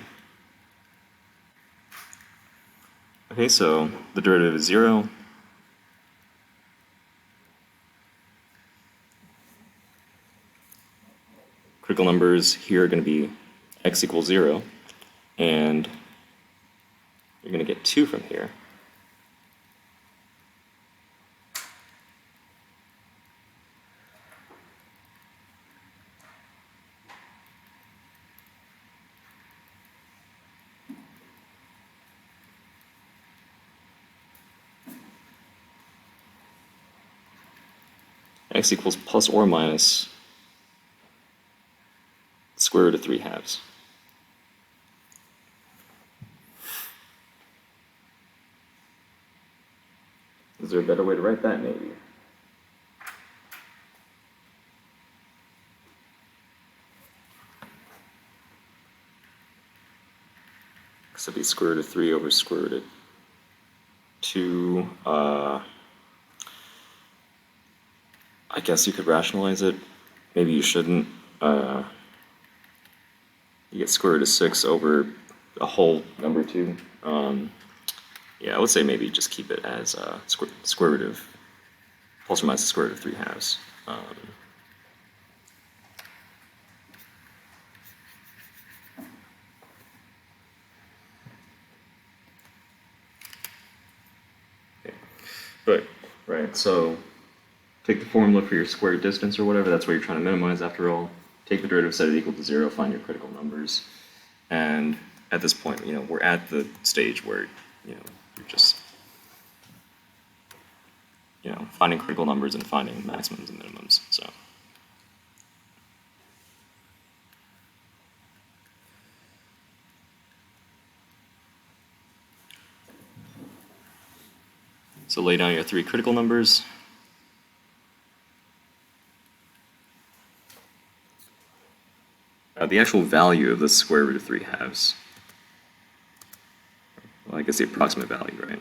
Okay, so the derivative is 0. Critical numbers here are going to be x equals 0, and you're going to get 2 from here. X equals plus or minus square root of 3 halves. Is there a better way to write that, maybe? So it'd be square root of 3 over square root of 2. I guess you could rationalize it. Maybe you shouldn't. You get square root of 6 over a whole number 2. Yeah, I would say maybe just keep it as square root of plus or minus the square root of 3 halves. Okay. But, right, so take the formula for your square distance or whatever, that's what you're trying to minimize after all. Take the derivative, set it equal to 0, find your critical numbers. And at this point, we're at the stage where, you're just, finding critical numbers and finding maximums and minimums, so. So lay down your 3 critical numbers. The actual value of the square root of 3 halves, well, I guess the approximate value, right,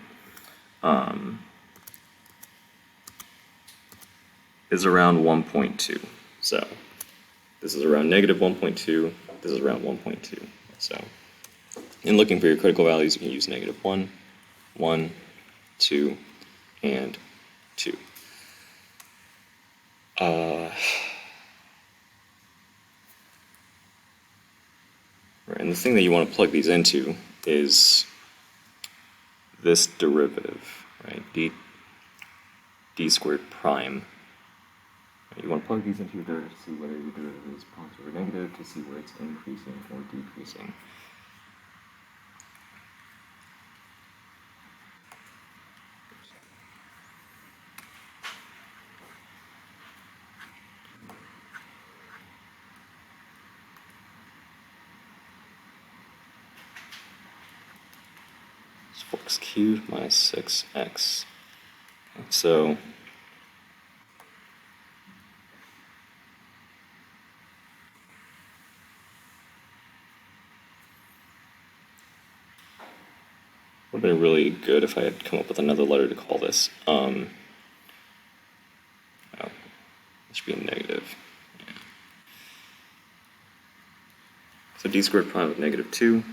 is around 1.2. So this is around negative 1.2, this is around 1.2. So in looking for your critical values, you can use negative 1, 1, 2, and 2. Right, and the thing that you want to plug these into is this derivative, right? D squared prime. You want to plug these into your derivative to see whether your derivative is positive or negative, to see where it's increasing or decreasing. It's 4x cubed minus 6x. So would have been really good if I had come up with another letter to call this. Oh, it should be a negative. Yeah. So d squared prime of negative 2.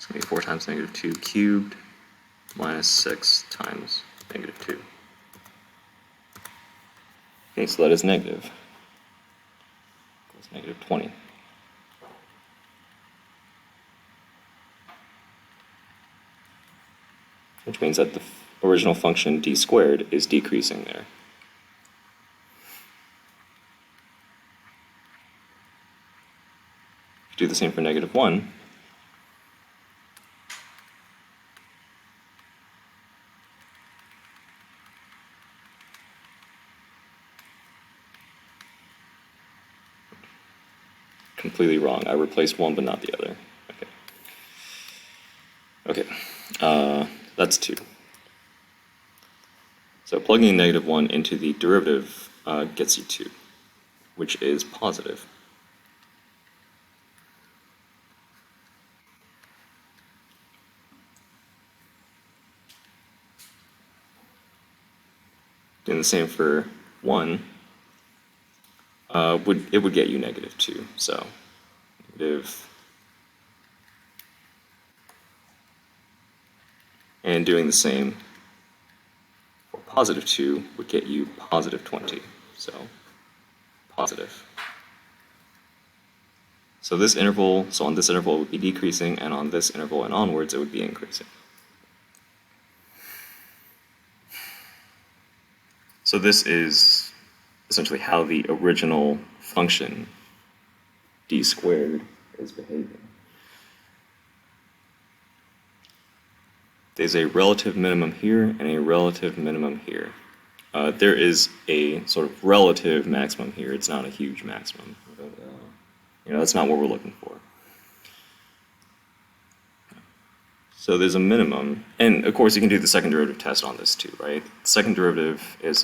It's going to be 4 times negative 2 cubed minus 6 times negative 2. Okay, so that is negative. Equals negative 20. Which means that the original function d squared is decreasing there. If you do the same for negative 1, completely wrong. I replaced one but not the other. Okay, that's 2. So plugging in negative 1 into the derivative gets you 2, which is positive. Doing the same for 1, it would get you negative 2. So negative, and doing the same for positive 2 would get you positive 20. So positive. So this interval, so on this interval it would be decreasing, and on this interval and onwards it would be increasing. So this is essentially how the original function d squared is behaving. There's a relative minimum here and a relative minimum here. There is a sort of relative maximum here. It's not a huge maximum. But, that's not what we're looking for. So there's a minimum, and of course you can do the second derivative test on this too, right? The second derivative is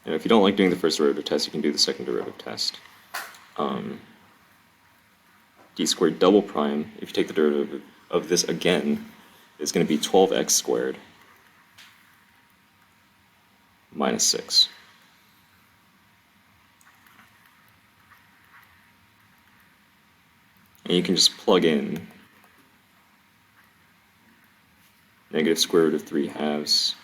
if you don't like doing the first derivative test, you can do the second derivative test. D squared double prime, if you take the derivative of this again, is going to be 12x squared minus 6. And you can just plug in negative square root of 3 halves,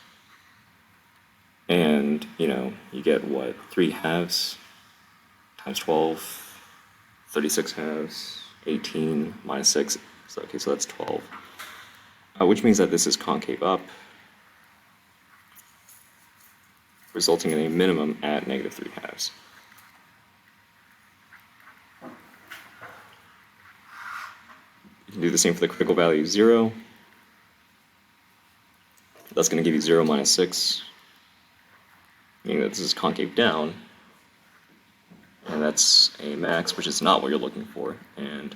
and you get what? 3 halves times 12, 36 halves, 18 minus 6. So, okay, so that's 12. Which means that this is concave up, resulting in a minimum at negative 3 halves. You can do the same for the critical value of 0. That's going to give you 0 minus 6, meaning that this is concave down, and that's a max, which is not what you're looking for, and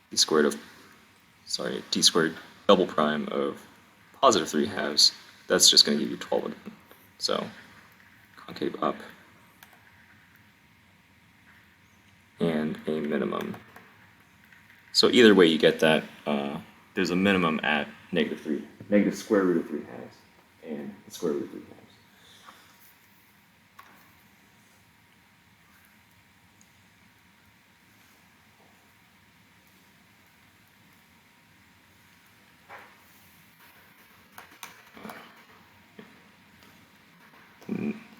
d squared double prime of positive 3 halves, that's just going to give you 12 again. So concave up and a minimum. So either way you get that, there's a minimum at negative square root of 3 halves, and the square root of 3 halves.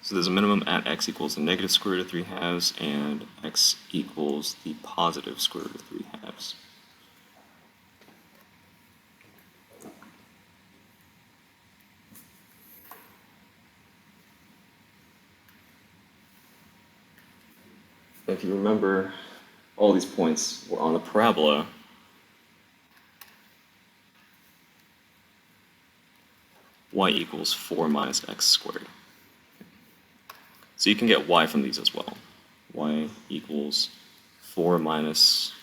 So there's a minimum at x equals the negative square root of 3 halves, and x equals the positive square root of 3 halves. If you remember, all these points were on a parabola. Y equals 4 minus x squared. So you can get y from these as well. Y equals 4 minus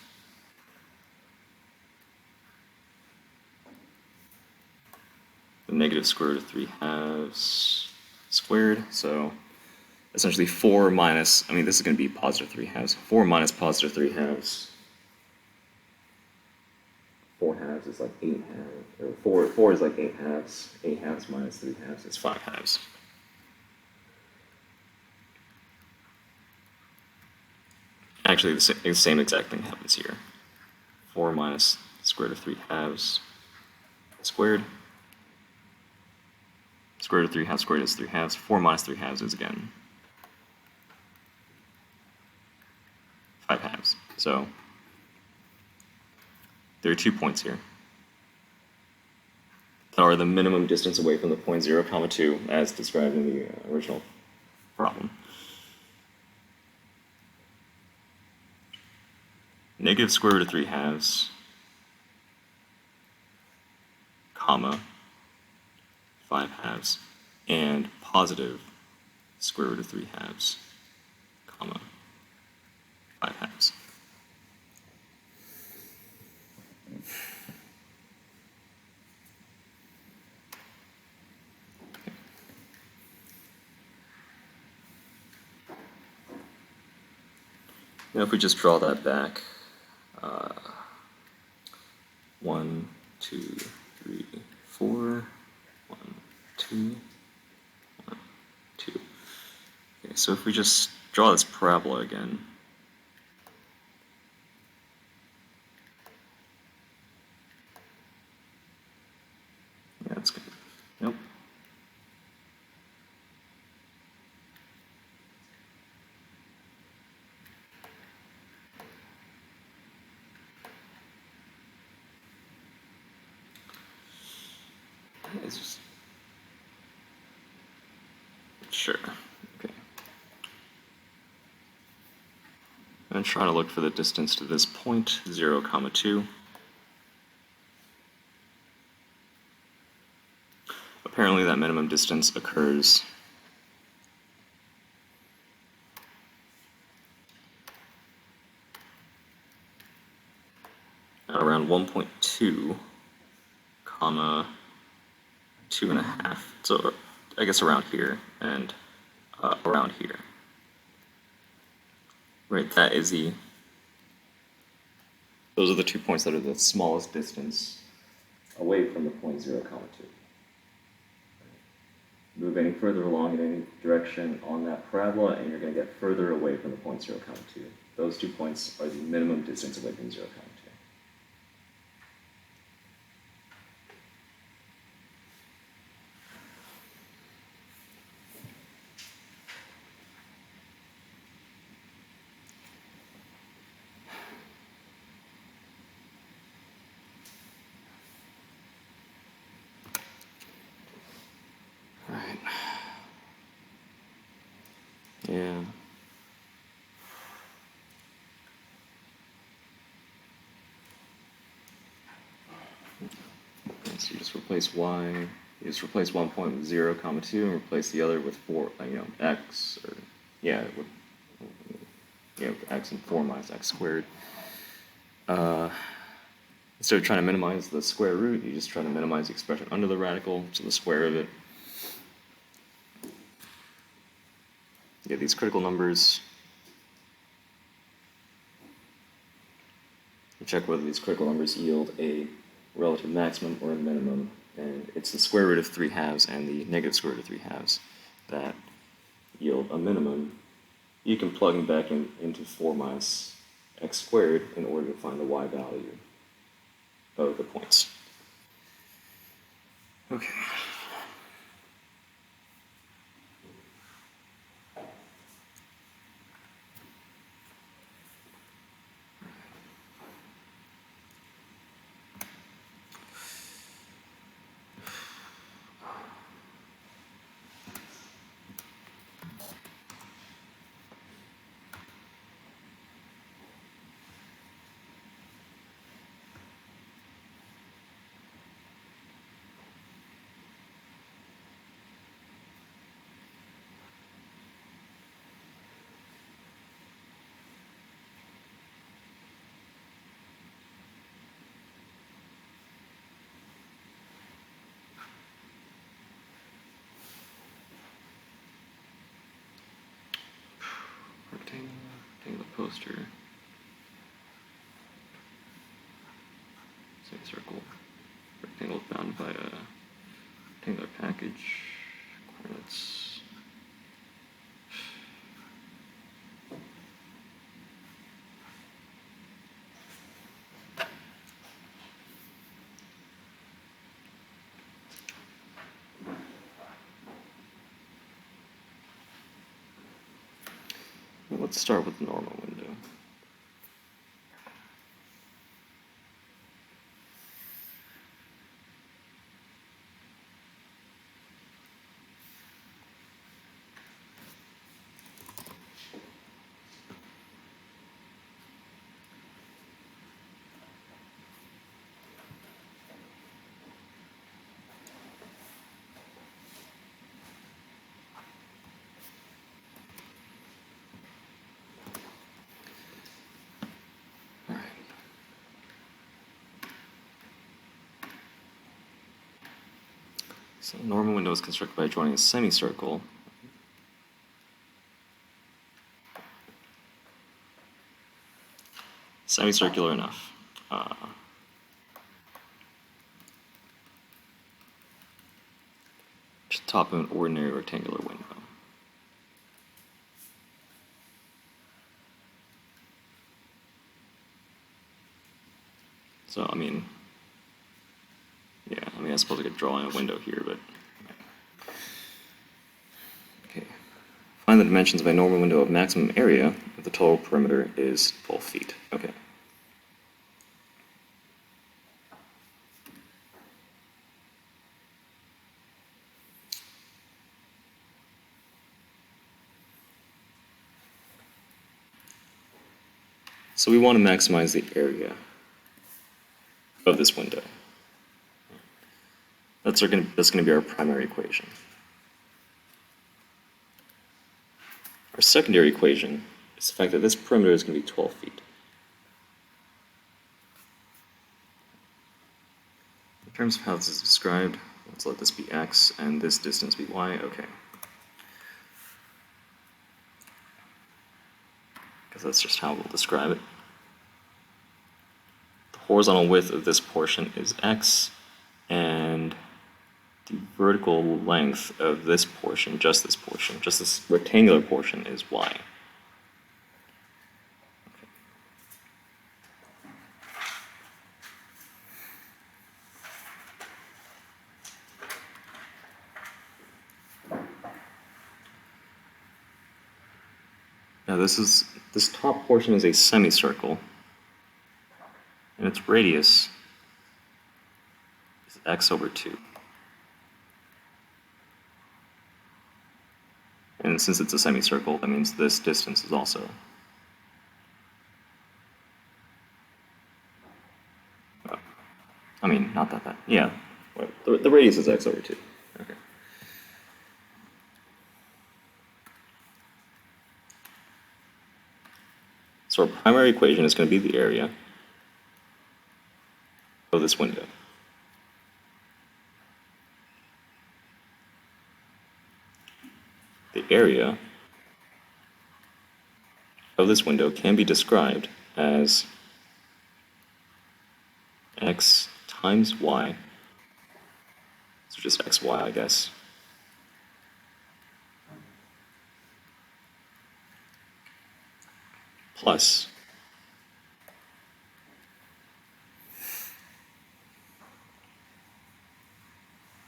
the negative square root of 3 halves squared. So essentially 4 minus, this is going to be positive 3 halves. 4 minus positive 3 halves. 4 halves is like 8 halves. Or 4 is like 8 halves. 8 halves minus 3 halves is 5 halves. actually the same exact thing happens here. 4 minus the square root of 3 halves squared. Square root of 3 halves squared is 3 halves. 4 minus 3 halves is, again, 5 halves. So there are 2 points here that are the minimum distance away from the point 0, 2, as described in the original problem. Negative square root of 3 halves, comma, 5 halves, and positive square root of 3 halves, comma, 5 halves. Now if we just draw that back, 1, 2, 3, 4, 1, 2, 1, 2. Okay, so if we just draw this parabola again, yeah, that's good. Nope. It's just sure. Okay. I'm trying to look for the distance to this point, 0, 2. Apparently that minimum distance occurs at around 1.2, comma, 2.5. So I guess around here and around here. Right, that is those are the 2 points that are the smallest distance away from the point 0, 2. Move any further along in any direction on that parabola, and you're going to get further away from the point 0, 2. Those 2 points are the minimum distance away from 0, 2. Alright. Yeah. Okay, so you just replace y, you just replace one point with 0, 2, and replace the other with 4, x, or, with x and 4 minus x squared. Instead of trying to minimize the square root, you just try to minimize the expression under the radical, so the square of it. You get these critical numbers. You check whether these critical numbers yield a relative maximum or a minimum, and it's the square root of 3 halves and the negative square root of 3 halves that yield a minimum. You can plug them back into 4 minus x squared in order to find the y value of the points. Okay. Rectangle poster, semicircle, rectangle bound by a rectangular package, coordinates. let's start with the normal window. So normal window is constructed by drawing a semicircle. Semicircular enough. To top of an ordinary rectangular window. So, I mean, I suppose I could draw in a window here, but... Okay. Find the dimensions of a normal window of maximum area if the total perimeter is 12 feet. Okay. So we want to maximize the area of this window. That's going to be our primary equation. Our secondary equation is the fact that this perimeter is going to be 12 feet. In terms of how this is described, let's let this be x and this distance be y. Okay. Because that's just how we'll describe it. The horizontal width of this portion is x, and the vertical length of this portion, just this rectangular portion, is y. Okay. Now this top portion is a semicircle, and its radius is x over 2. And since it's a semicircle, that means this distance is also. I mean, not that. Yeah, the radius is x over 2. Okay. So our primary equation is going to be the area of this window. The area of this window can be described as x times y, so just xy, I guess, plus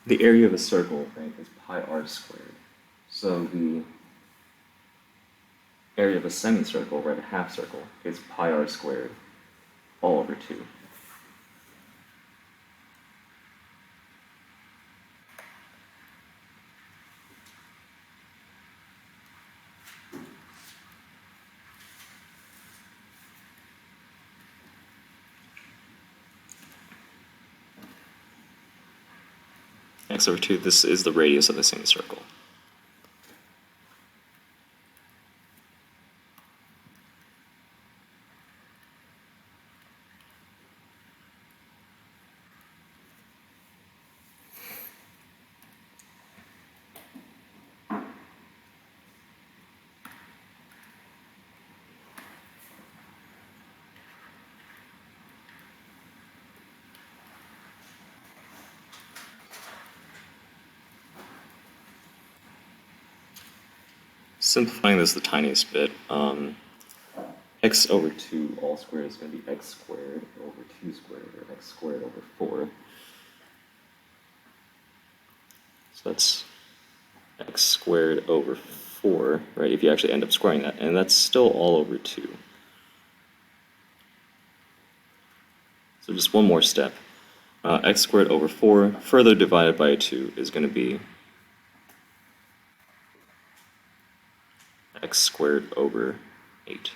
the area of a circle, right, is pi r squared. So the area of a semicircle, right, a half circle, is pi r squared all over 2. X over 2, this is the radius of the semicircle. Simplifying this the tiniest bit, x over 2 all squared is going to be x squared over 2 squared, or x squared over 4. So that's x squared over 4, right, if you actually end up squaring that, and that's still all over 2. So just one more step. X squared over 4 further divided by 2 is going to be x squared over 8.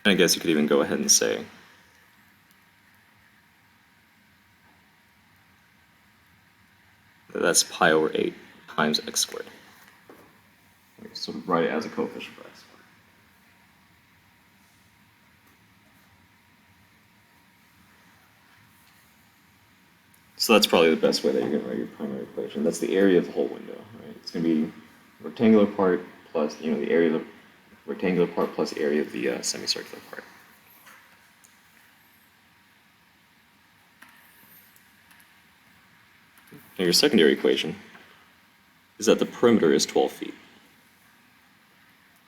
And I guess you could even go ahead and say that that's pi over 8 times x squared. So write it as a coefficient for x squared. So that's probably the best way that you're going to write your primary equation. That's the area of the whole window, right? It's going to be rectangular part plus, the area of the rectangular part plus the area of the semicircular part. Now your secondary equation is that the perimeter is 12 feet.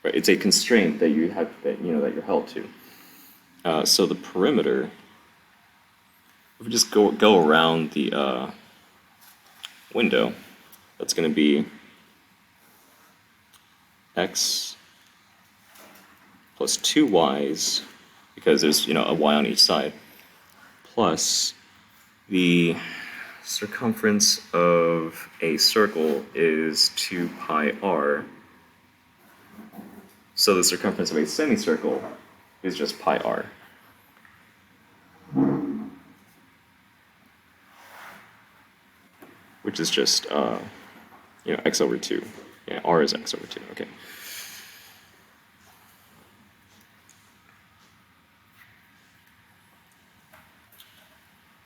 Right? It's a constraint that you have that you're held to. So the perimeter, if we just go around the window, that's going to be x plus 2 y's, because there's a y on each side, plus the circumference of a circle is 2 pi r. So the circumference of a semicircle is just pi r. Which is just, x over 2. Yeah, r is x over 2, okay.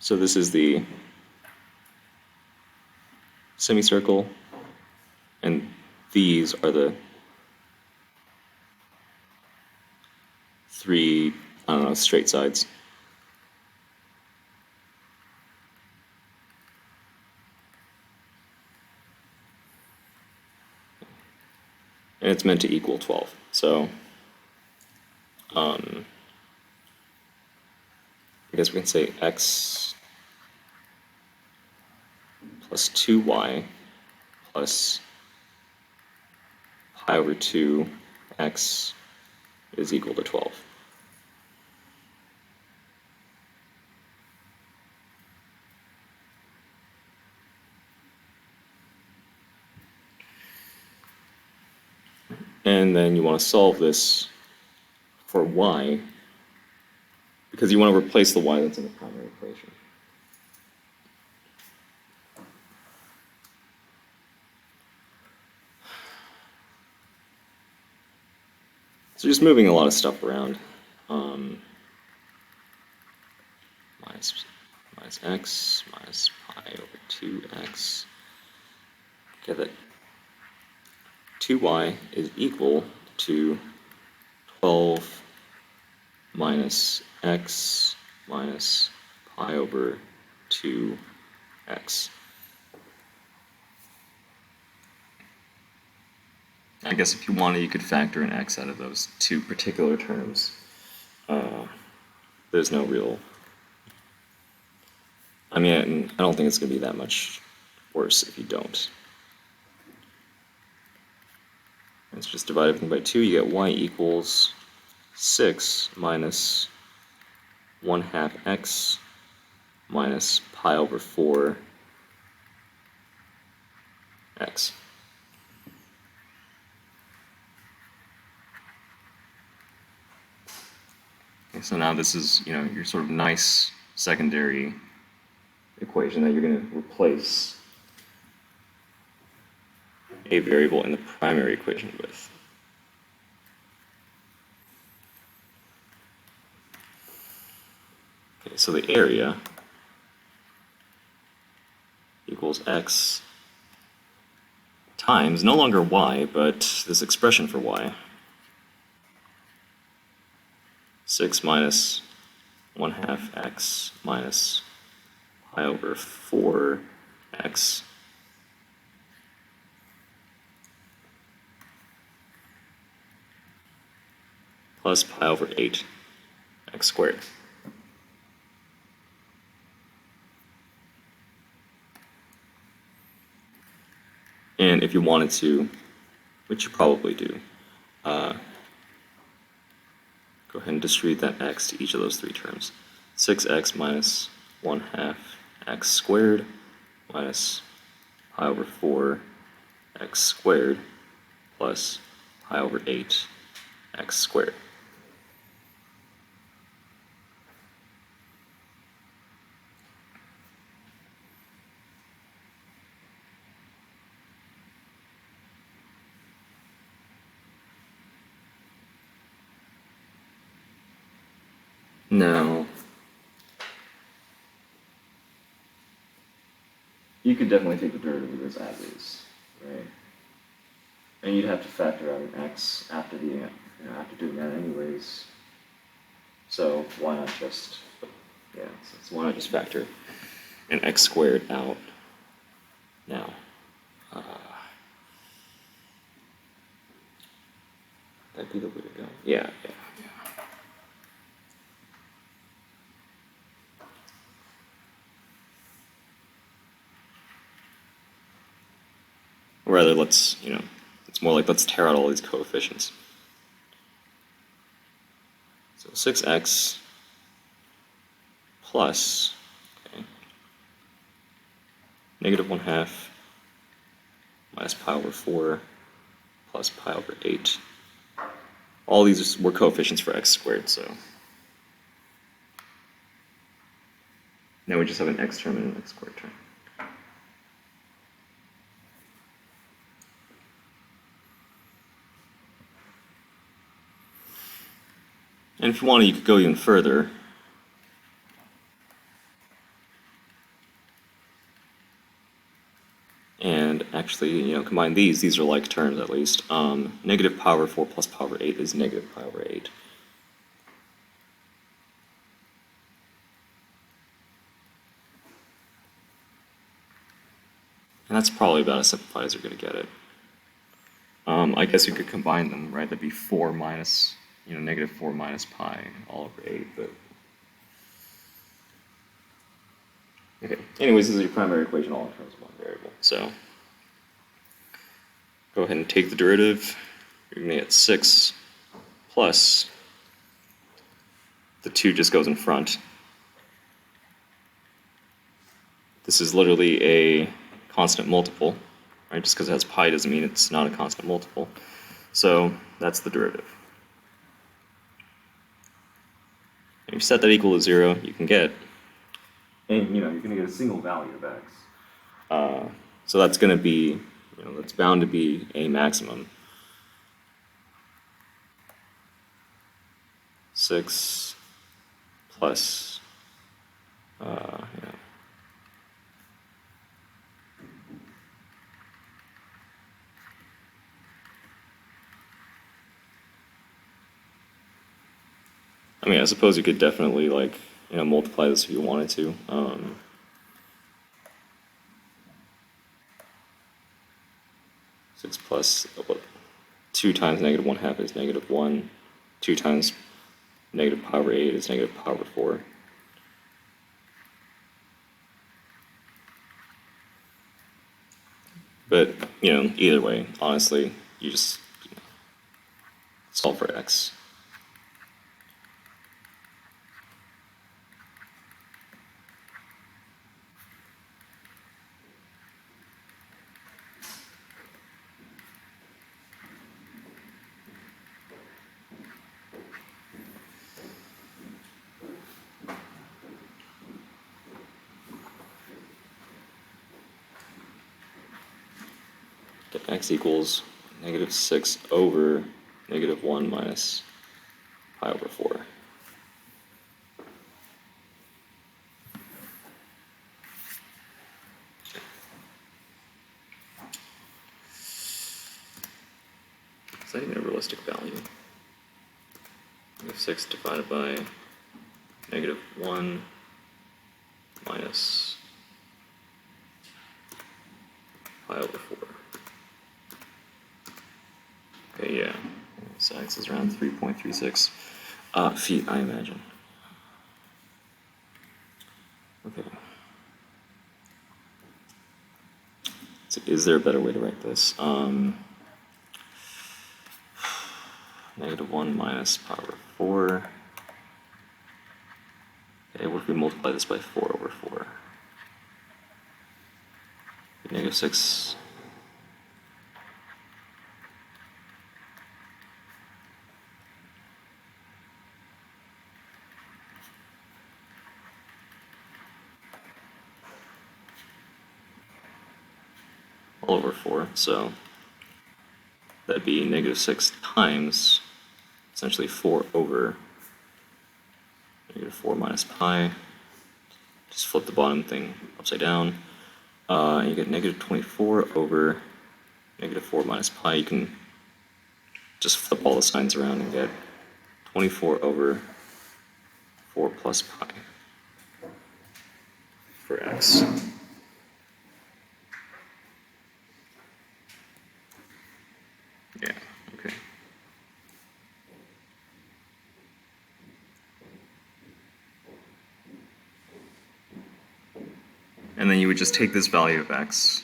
So this is the semicircle, and these are the 3, straight sides. And it's meant to equal 12. So, I guess we can say x plus 2y plus pi over 2x is equal to 12. And then you want to solve this for y, because you want to replace the y that's in the primary equation. So just moving a lot of stuff around. Minus x minus pi over 2x. Okay, that 2y is equal to 12 minus x minus pi over 2x. I guess if you wanted, you could factor an x out of those two particular terms. There's no real... I mean, I don't think it's going to be that much worse if you don't. Let's just divide everything by 2. You get y equals 6 minus 1/2 x minus pi over 4 x. Okay, so now this is, your sort of nice secondary equation that you're going to replace a variable in the primary equation with. Okay, so the area equals x times, no longer y, but this expression for y. 6 minus 1/2 x minus pi over 4x plus pi over 8 x squared. And if you wanted to, which you probably do, go ahead and distribute that x to each of those three terms. 6x minus 1/2 x squared minus pi over 4 x squared plus pi over 8 x squared. Now, you could definitely take the derivative of this as is, right? And you'd have to factor out an x after after doing that anyways. So why not just so why not just factor an x squared out now? That'd be the way to go. Yeah. Or rather, it's more like let's tear out all these coefficients. So 6x plus, negative 1/2 minus pi over 4 plus pi over 8. All these were coefficients for x squared, so now we just have an x term and an x squared term. And if you wanted, you could go even further. And actually, combine these. These are like terms, at least. Negative pi over 4 plus pi over 8 is negative pi over 8. And that's probably about as simplified as you're going to get it. I guess you could combine them, right? That'd be 4 minus, negative 4 minus pi all over 8, but... Okay, anyways, this is your primary equation all in terms of one variable. So, go ahead and take the derivative. You're going to get 6 plus, the 2 just goes in front. This is literally a constant multiple, right? Just because it has pi doesn't mean it's not a constant multiple. So that's the derivative. And if you set that equal to 0, you can get, and you're going to get a single value of x. So that's going to be, that's bound to be a maximum. 6 plus, I mean, I suppose you could definitely, multiply this if you wanted to. 6 plus, 2 times negative 1/2 is negative 1. 2 times negative pi over 8 is negative pi over 4. But, either way, honestly, you just solve for x. Get x equals negative 6 over negative 1 minus pi over 4. Is that even a realistic value? Negative 6 divided by negative 1 minus pi over 4. Okay, yeah. So x is around 3.36 feet, I imagine. Okay. So is there a better way to write this? -1 minus pi over 4. Okay, what if we multiply this by 4 over 4? -6. All over 4, so that'd be -6 times essentially 4 over -4 minus pi. Just flip the bottom thing upside down. And you get -24 over -4 minus pi. You can just flip all the signs around and get 24 over 4 plus pi for x. Yeah, okay. And then you would just take this value of x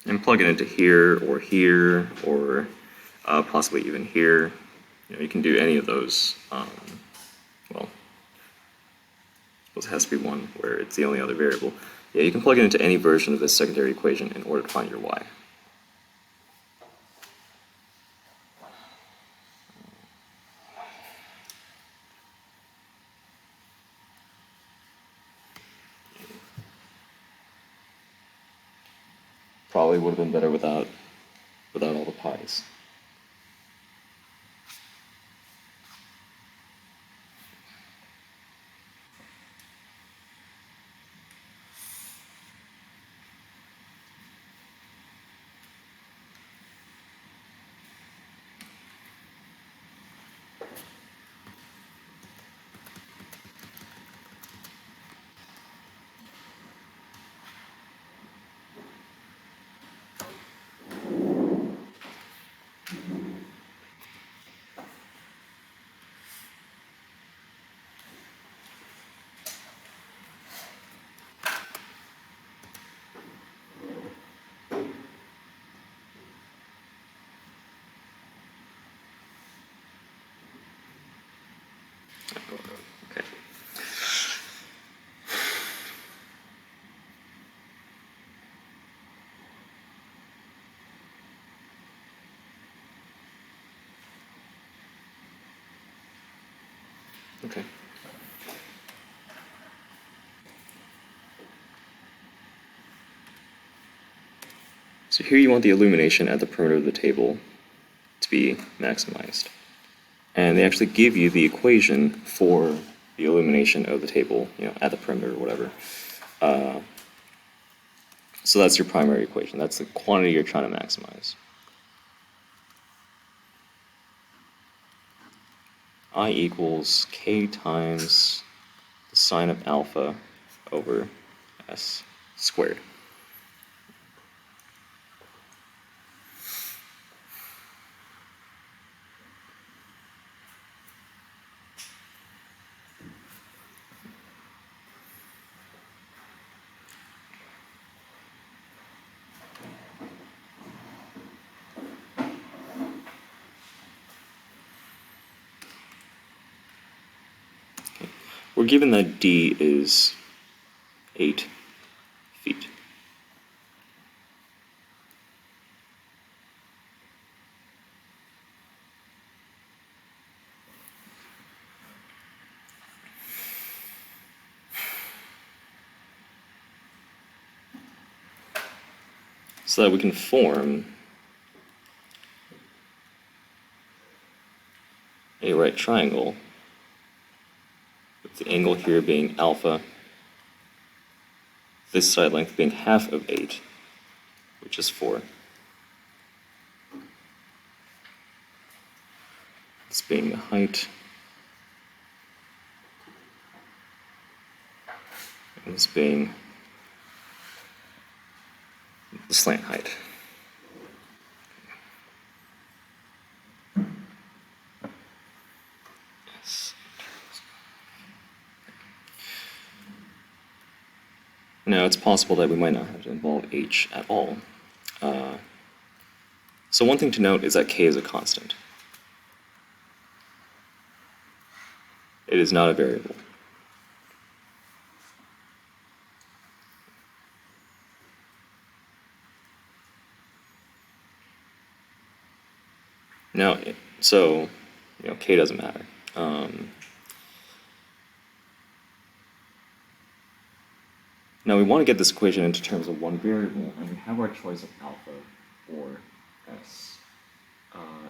and plug it into here, or possibly even here. You know, you can do any of those. Well, I suppose it has to be one where it's the only other variable. Yeah, you can plug it into any version of this secondary equation in order to find your y. Probably would have been better without all the pi's. Okay. Okay. So here you want the illumination at the perimeter of the table to be maximized. And they actually give you the equation for the illumination of the table, you know, at the perimeter or whatever. So that's your primary equation. That's the quantity you're trying to maximize. I equals k times the sine of alpha over s squared. We're given that d is 8 feet. So that we can form a right triangle, with the angle here being alpha, this side length being half of 8, which is 4. This being the height, and this being the slant height. Yes. Now, it's possible that we might not have to involve h at all. So one thing to note is that k is a constant. It is not a variable. Now, so, k doesn't matter. Now we want to get this equation into terms of one variable, and we have our choice of alpha or s.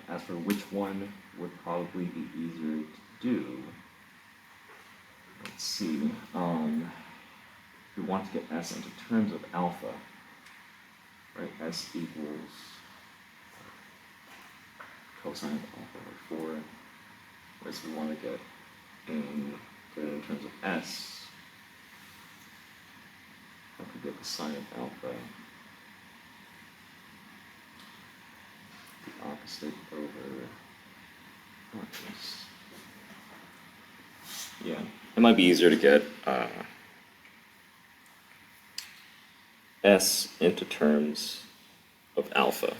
As for which one would probably be easier to do, let's see. We want to get s into terms of alpha, right? S equals cosine of alpha over 4. Whereas we want to get in terms of s. I could get the sine of alpha, the opposite over yeah, it might be easier to get s into terms of alpha.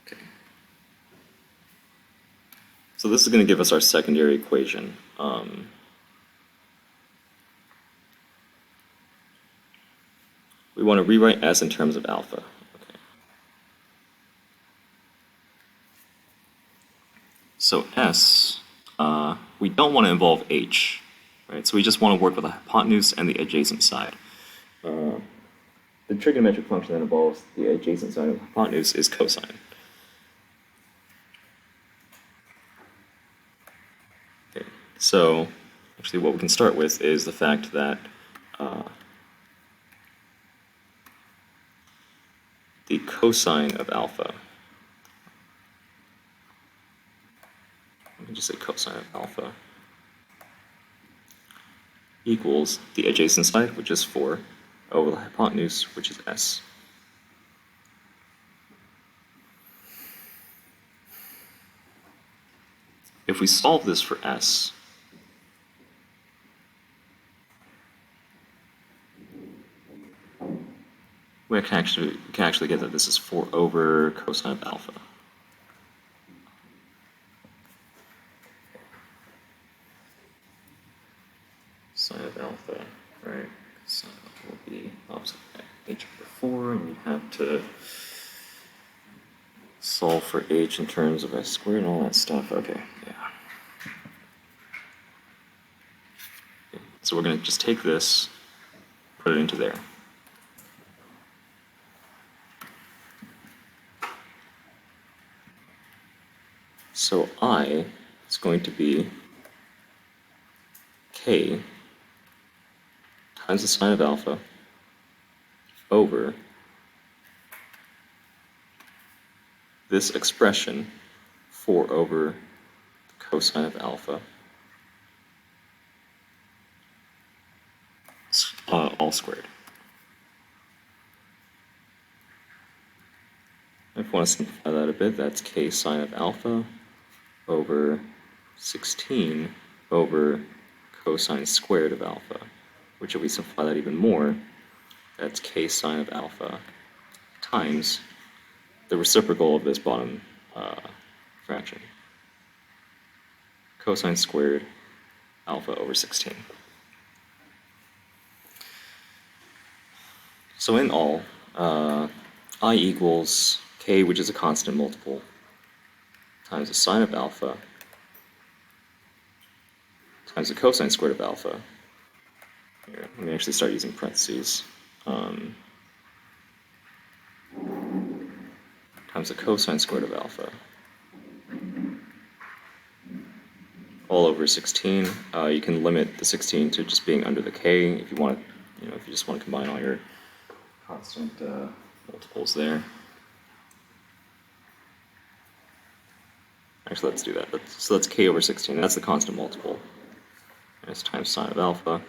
Okay. So this is going to give us our secondary equation. We want to rewrite s in terms of alpha. Okay. So s, we don't want to involve h, right? So we just want to work with the hypotenuse and the adjacent side. The trigonometric function that involves the adjacent side of the hypotenuse is cosine. Okay. So actually what we can start with is the fact that the cosine of alpha, let me just say cosine of alpha, equals the adjacent side, which is 4, over the hypotenuse, which is s. If we solve this for s, we can actually get that this is 4 over cosine of alpha. Sine of alpha, right? Sine of alpha will be opposite h over 4, and we have to solve for h in terms of s squared and all that stuff. Okay, yeah. So we're going to just take this, put it into there. So I is going to be k times the sine of alpha over this expression, 4 over the cosine of alpha, all squared. If I want to simplify that a bit, that's k sine of alpha over 16 over cosine squared of alpha, which if we simplify that even more, that's k sine of alpha times the reciprocal of this bottom fraction, cosine squared alpha over 16. So in all, I equals k, which is a constant multiple, times the sine of alpha times the cosine squared of alpha. Here, let me actually start using parentheses. Times the cosine squared of alpha, all over 16. You can limit the 16 to just being under the k if you want to, if you just want to combine all your constant multiples there. Actually, let's do that. So that's k over 16. That's the constant multiple. That's times sine of alpha,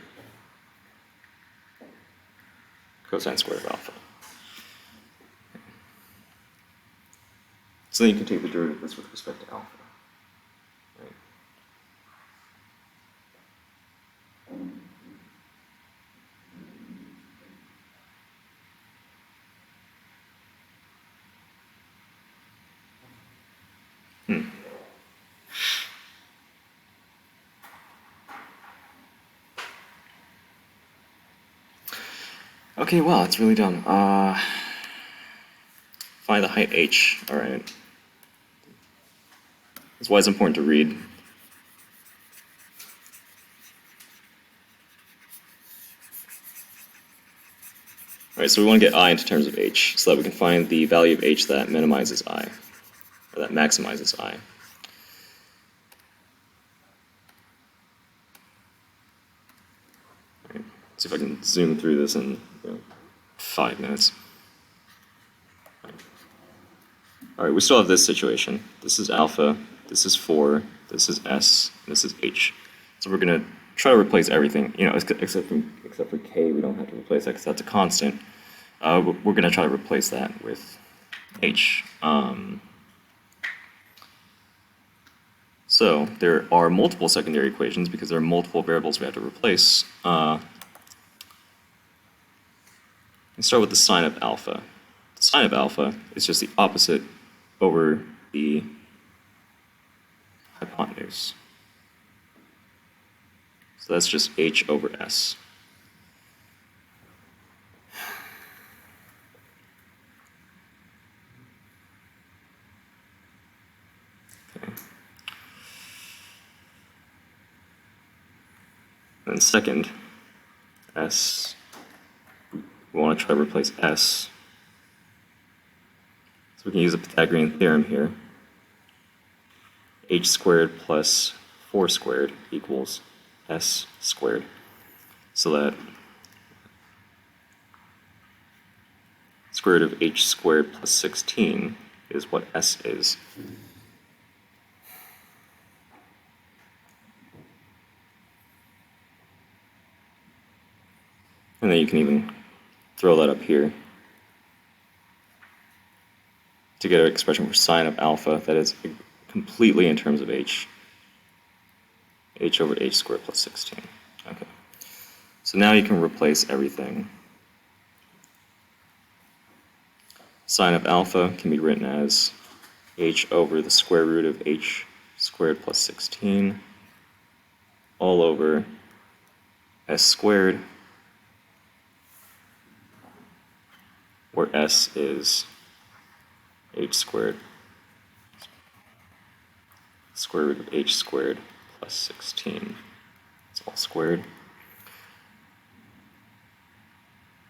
cosine squared of alpha. So then you can take the derivative of this with respect to alpha. Right? Okay, wow, it's really done. Find the height h. All right. That's why it's important to read. All right, so we want to get I into terms of h, so that we can find the value of h that minimizes I, or that maximizes I. All right, see if I can zoom through this in 5 minutes. All right, we still have this situation. This is alpha, this is 4, this is s, this is h. So we're going to try to replace everything, except for k, we don't have to replace that because that's a constant. We're going to try to replace that with h. So there are multiple secondary equations because there are multiple variables we have to replace. Let's start with the sine of alpha. The sine of alpha is just the opposite over the hypotenuse. So that's just h over s. Okay. And second, s, we want to try to replace s. So we can use the Pythagorean theorem here. H squared plus 4 squared equals s squared. So that square root of h squared plus 16 is what s is. And then you can even throw that up here to get an expression for sine of alpha that is completely in terms of h. H over h squared plus 16. Okay. So now you can replace everything. Sine of alpha can be written as h over the square root of h squared plus 16 all over s squared, where s is h squared, square root of h squared plus 16. It's all squared.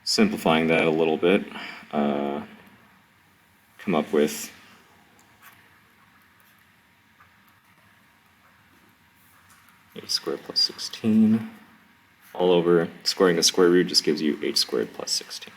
Simplifying that a little bit, come up with h squared plus 16 all over, squaring the square root just gives you h squared plus 16.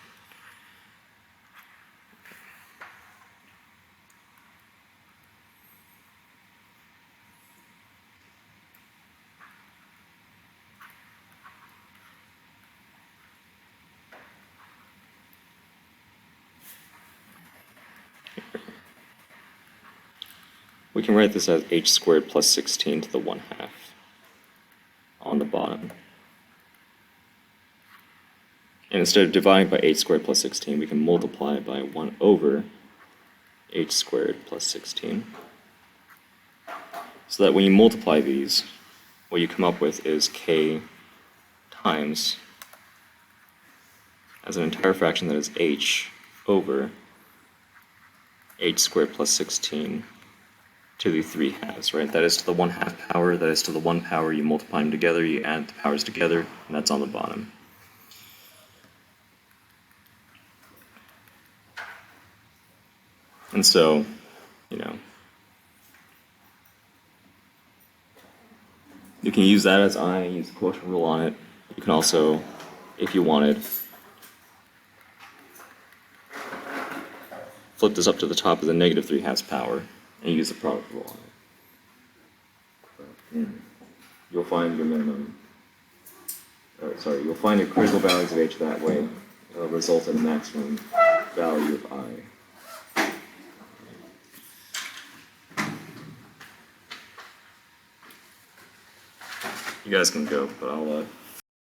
We can write this as h squared plus 16 to the 1/2 on the bottom. And instead of dividing by h squared plus 16, we can multiply it by 1 over h squared plus 16. So that when you multiply these, what you come up with is k times, as an entire fraction, that is h over h squared plus 16 to the 3/2, right? That is to the 1/2 power, that is to the 1 power, you multiply them together, you add the powers together, and that's on the bottom. And so, you can use that as I, use the quotient rule on it. You can also, if you wanted, flip this up to the top of the negative 3/2 power and use the product rule on it. You'll find your minimum, you'll find your critical values of h that way. It'll result in a maximum value of I. You guys can go, but I'll